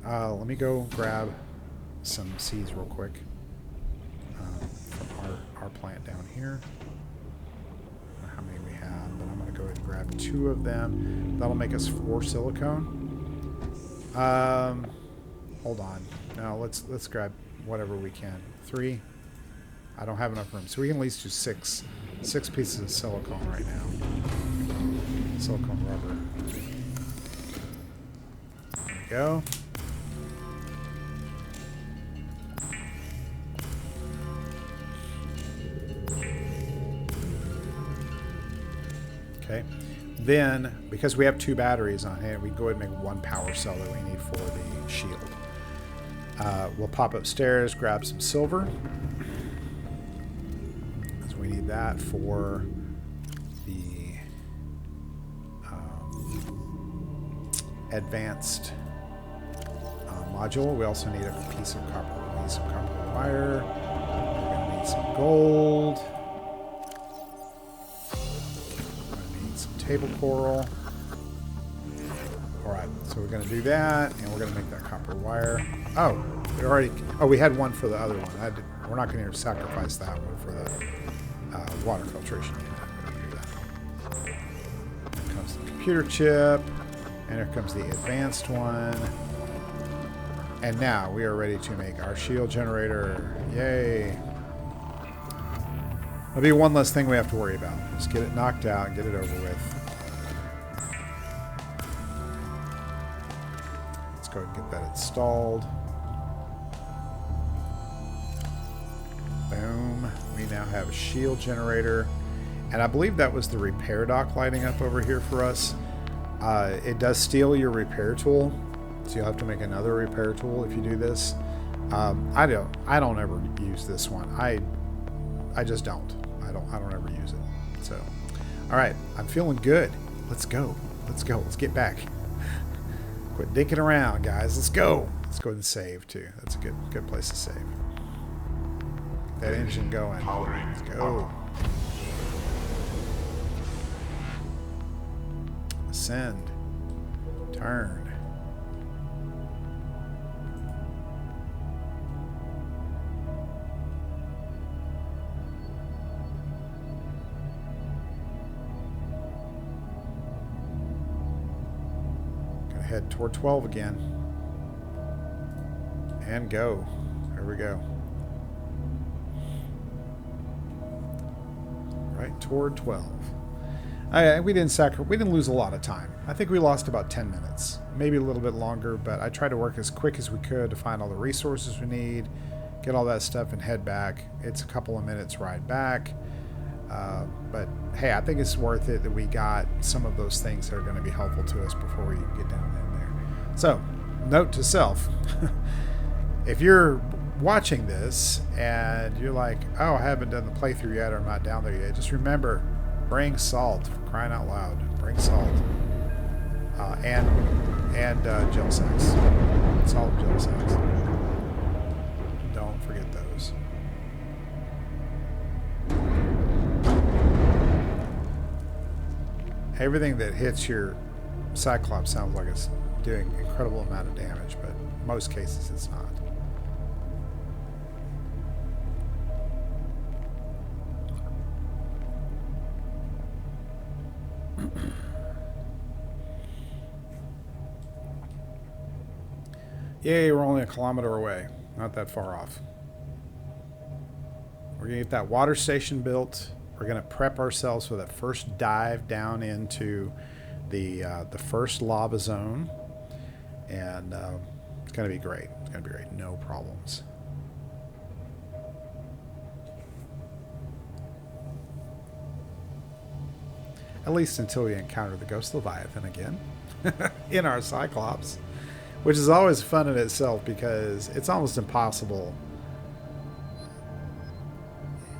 Let me go grab some seeds real quick from our plant down here. I don't know how many we have, but I'm going to go ahead and grab 2 of them. That'll make us 4 silicone. Hold on. No, let's grab whatever we can. 3. I don't have enough room, so we can at least do 6 pieces of silicone right now. Silicone rubber. There we go. Okay. Then, because we have 2 batteries on hand, we can go ahead and make 1 power cell that we need for the shield. We'll pop upstairs, grab some silver. Because we need that for the advanced module. We also need a piece of copper. We need some copper wire. We're going to need some gold. We're going to need some table coral. Alright, so we're going to do that, and we're going to make that copper wire. Oh, we had one for the other one. We're not going to sacrifice that one for the water filtration unit. We're going to do that. Here comes the computer chip, and here comes the advanced one. And now we are ready to make our shield generator. Yay! That'll be one less thing we have to worry about. Just get it knocked out, get it over with. Let's go ahead and get that installed. Boom. We now have a shield generator. And I believe that was the repair dock lighting up over here for us. It does steal your repair tool. So you'll have to make another repair tool if you do this. I don't ever use this one. I just don't. I don't ever use it. So, all right, I'm feeling good. Let's go. Let's get back. Quit dinking around, guys. Let's go. Let's go ahead and save too. That's a good place to save. Get that engine going. Let's go. Ascend. Turn. Head toward 12 again. And go. There we go. Right toward 12. We didn't lose a lot of time. I think we lost about 10 minutes. Maybe a little bit longer, but I tried to work as quick as we could to find all the resources we need, get all that stuff, and head back. It's a couple of minutes ride back. But hey, I think it's worth it that we got some of those things that are going to be helpful to us before we get down in there. So, note to self, if you're watching this and you're like, oh, I haven't done the playthrough yet or I'm not down there yet, just remember, bring salt, for crying out loud. Bring salt. And gel sacks. Salt and gel sacks. Don't forget those. Everything that hits your Cyclops sounds like it's doing an incredible amount of damage, but in most cases it's not. Yay, we're only a kilometer away. Not that far off. We're going to get that water station built. We're going to prep ourselves for that first dive down into the first lava zone. And it's going to be great. It's going to be great. No problems. At least until we encounter the Ghost Leviathan again in our Cyclops. Which is always fun in itself because it's almost impossible.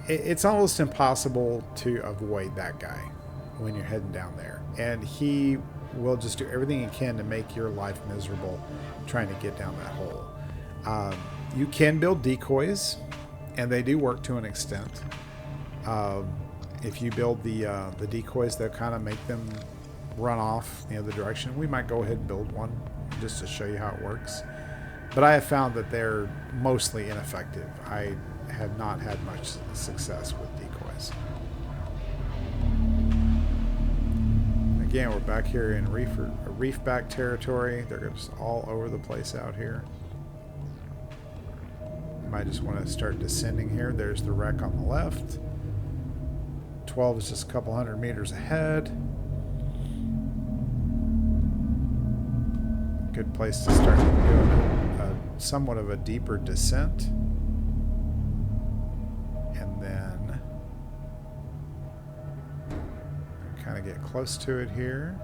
It's almost impossible to avoid that guy when you're heading down there. And he will just do everything he can to make your life miserable trying to get down that hole. You can build decoys, and they do work to an extent. if you build the decoys, they'll kind of make them run off the other direction. We might go ahead and build one just to show you how it works. But I have found that they're mostly ineffective. I have not had much success with decoys. Again, we're back here in reef-back territory. They're just all over the place out here. You might just want to start descending here. There's the wreck on the left. 12 is just a couple hundred meters ahead. Good place to start doing somewhat of a deeper descent. And then kind of get close to it here.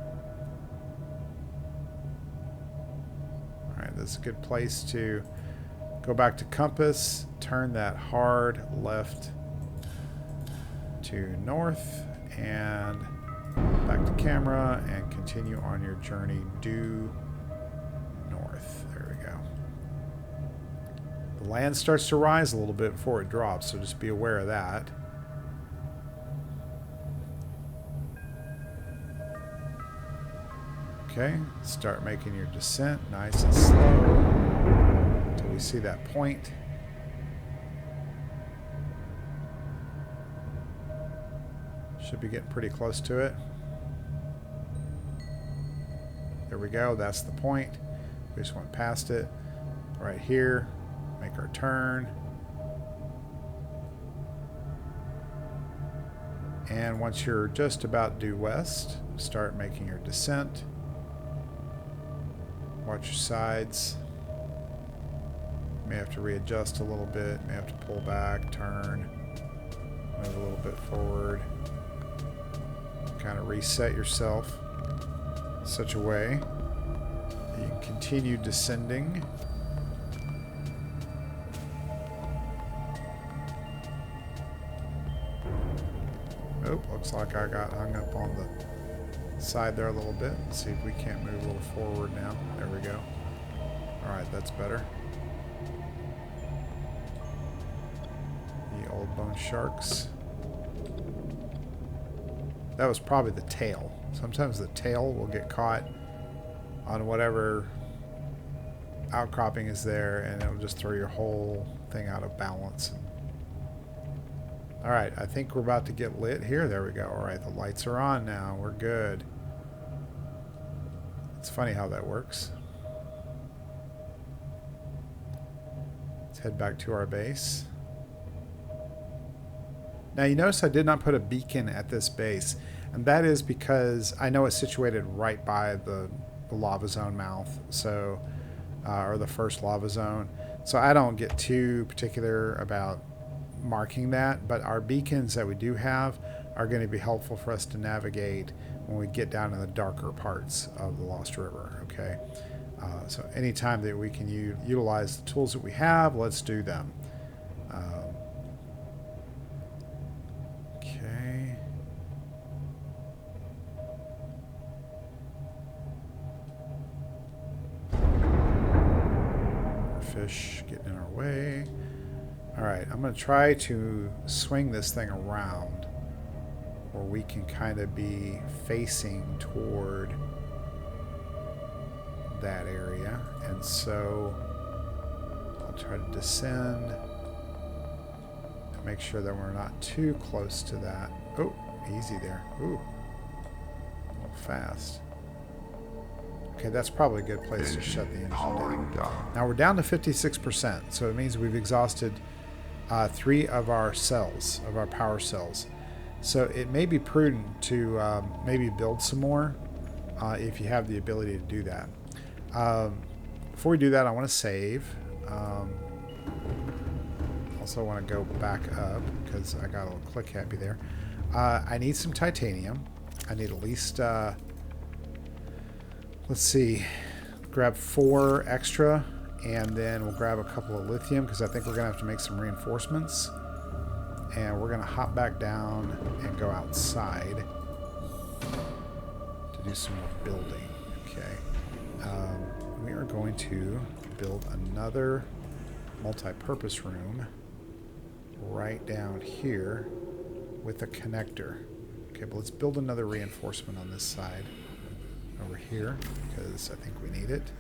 Alright, this is a good place to go back to compass, turn that hard left to north, and back to camera, and continue on your journey due north. There we go. The land starts to rise a little bit before it drops, so just be aware of that. Okay, start making your descent nice and slow until we see that point. Should be getting pretty close to it. There we go, that's the point. We just went past it. Right here, make our turn. And once you're just about due west, start making your descent. Watch your sides. May have to readjust a little bit, may have to pull back, turn, move a little bit forward. Kind of reset yourself in such a way that you can continue descending. Oh, looks like I got hung up on the side there a little bit. Let's see if we can't move a little forward now. There we go. Alright, that's better. The old bone sharks. That was probably the tail. Sometimes the tail will get caught on whatever outcropping is there, and it'll just throw your whole thing out of balance. Alright, I think we're about to get lit here. There we go. Alright, the lights are on now. We're good. It's funny how that works. Let's head back to our base. Now you notice I did not put a beacon at this base, and that is because I know it's situated right by the lava zone mouth, so or the first lava zone. So I don't get too particular about marking that, but our beacons that we do have are going to be helpful for us to navigate when we get down in the darker parts of the Lost River. Okay, so anytime that we can utilize the tools that we have, let's do them. Okay. Fish getting in our way. Alright, I'm going to try to swing this thing around where we can kind of be facing toward that area. And so I'll try to descend and make sure that we're not too close to that. Oh, easy there. Ooh, a little fast. Okay, that's probably a good place to shut the engine down. Now we're down to 56%, so it means we've exhausted 3 of our cells, of our power cells. So it may be prudent to maybe build some more if you have the ability to do that. Before we do that, I want to save. Also want to go back up because I got a little click happy there. I need some titanium. I need at least, let's see, grab 4 extra, and then we'll grab a couple of lithium because I think we're going to have to make some reinforcements. And we're going to hop back down and go outside to do some more building. Okay. We are going to build another multi-purpose room right down here. with a connector. Okay, but let's build another reinforcement on this side over here because I think we need it.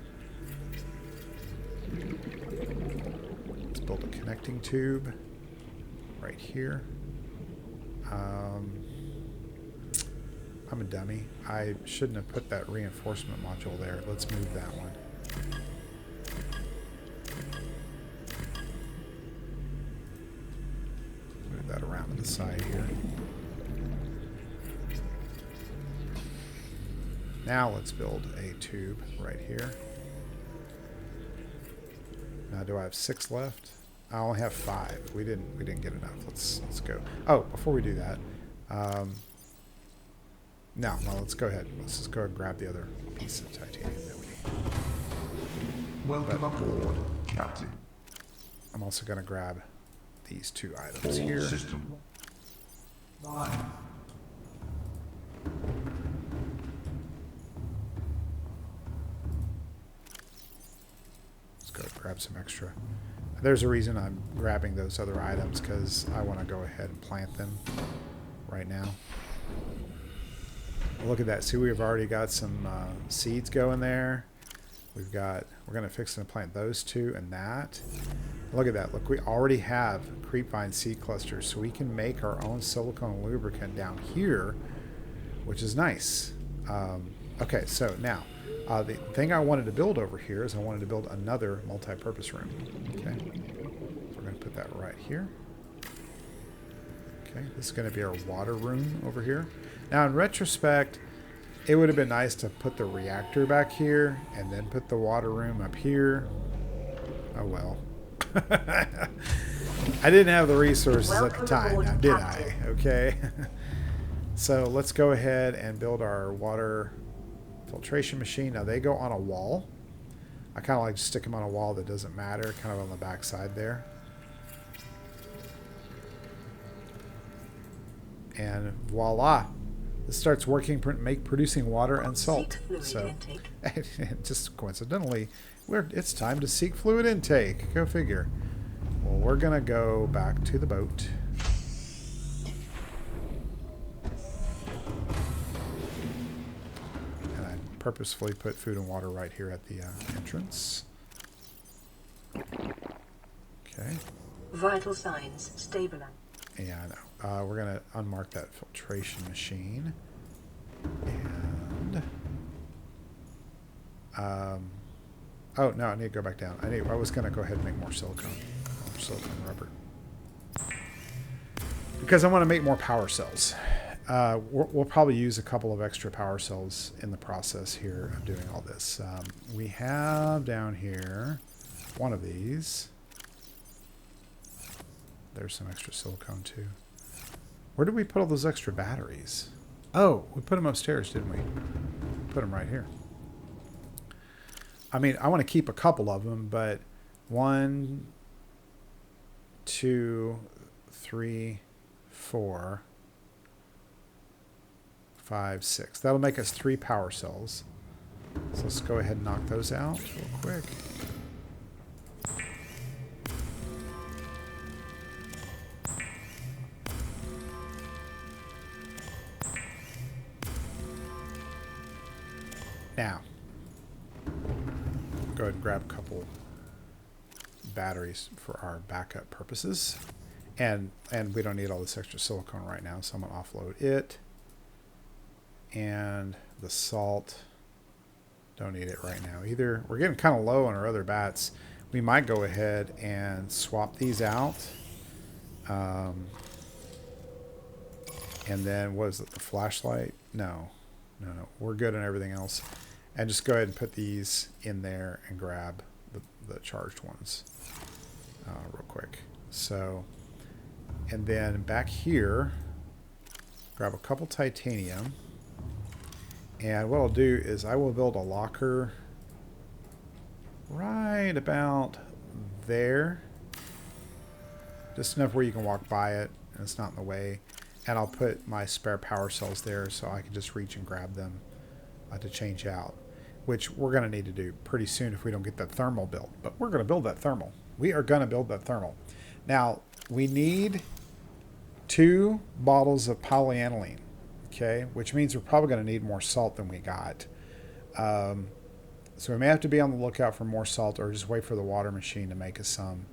Let's build a connecting tube right here. I'm a dummy. I shouldn't have put that reinforcement module there. Let's move that one. Move that around to the side here. Now let's build a tube right here. Now do I have 6 left? I only have 5. We didn't get enough. Let's go. Oh, before we do that, no, let's go ahead. Let's just go and grab the other piece of titanium that we need. Welcome aboard, Captain. I'm also going to grab these 2 items All here. system line. Let's go grab some extra. There's a reason I'm grabbing those other items because I want to go ahead and plant them right now. Look at that. See, we've already got some seeds going there. We're going to fix and plant those 2 and that. Look at that. Look, we already have creepvine seed clusters, so we can make our own silicone lubricant down here, which is nice. Okay, so now, the thing I wanted to build over here is I wanted to build another multi-purpose room. Okay, so we're going to put that right here. Okay, this is going to be our water room over here. Now, in retrospect, it would have been nice to put the reactor back here and then put the water room up here. Oh, well. I didn't have the resources at the time, now did I? Okay. So let's go ahead and build our water filtration machine. Now, they go on a wall. I kind of like to stick them on a wall that doesn't matter, kind of on the back side there. And voila. This starts working, producing water and salt. So, just coincidentally, it's time to seek fluid intake. Go figure. Well, we're going to go back to the boat. And I purposefully put food and water right here at the entrance. Okay. Vital signs stabilized. Yeah, I know. We're going to unmark that filtration machine. And... oh, no, I need to go back down. I was going to go ahead and make more silicone rubber. Because I want to make more power cells. We'll probably use a couple of extra power cells in the process here of doing all this. We have down here one of these. There's some extra silicone too. Where did we put all those extra batteries? Oh, we put them upstairs, didn't we? Put them right here. I mean, I want to keep a couple of them, but 1, 2, 3, 4, 5, 6. That'll make us 3 power cells. So let's go ahead and knock those out real quick. Now, go ahead and grab a couple batteries for our backup purposes. And we don't need all this extra silicone right now, so I'm going to offload it. And the salt, don't need it right now either. We're getting kind of low on our other bats. We might go ahead and swap these out. And then, what is it, the flashlight? No. We're good on everything else. And just go ahead and put these in there and grab the charged ones real quick. So, and then back here, grab a couple titanium. And what I'll do is I will build a locker right about there. Just enough where you can walk by it and it's not in the way. And I'll put my spare power cells there so I can just reach and grab them to change out. Which we're going to need to do pretty soon if we don't get that thermal built. But we're going to build that thermal. We are going to build that thermal. Now, we need 2 bottles of polyaniline, okay, which means we're probably going to need more salt than we got. So we may have to be on the lookout for more salt or just wait for the water machine to make us some.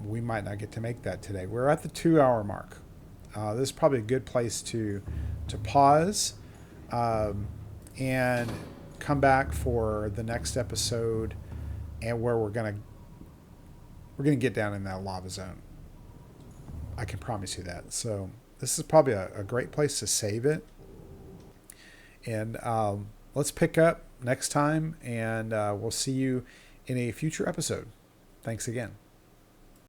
We might not get to make that today. We're at the 2-hour mark. This is probably a good place to pause and come back for the next episode, and where we're gonna get down in that lava zone. I can promise you that. So this is probably a great place to save it. And let's pick up next time, and we'll see you in a future episode. Thanks again.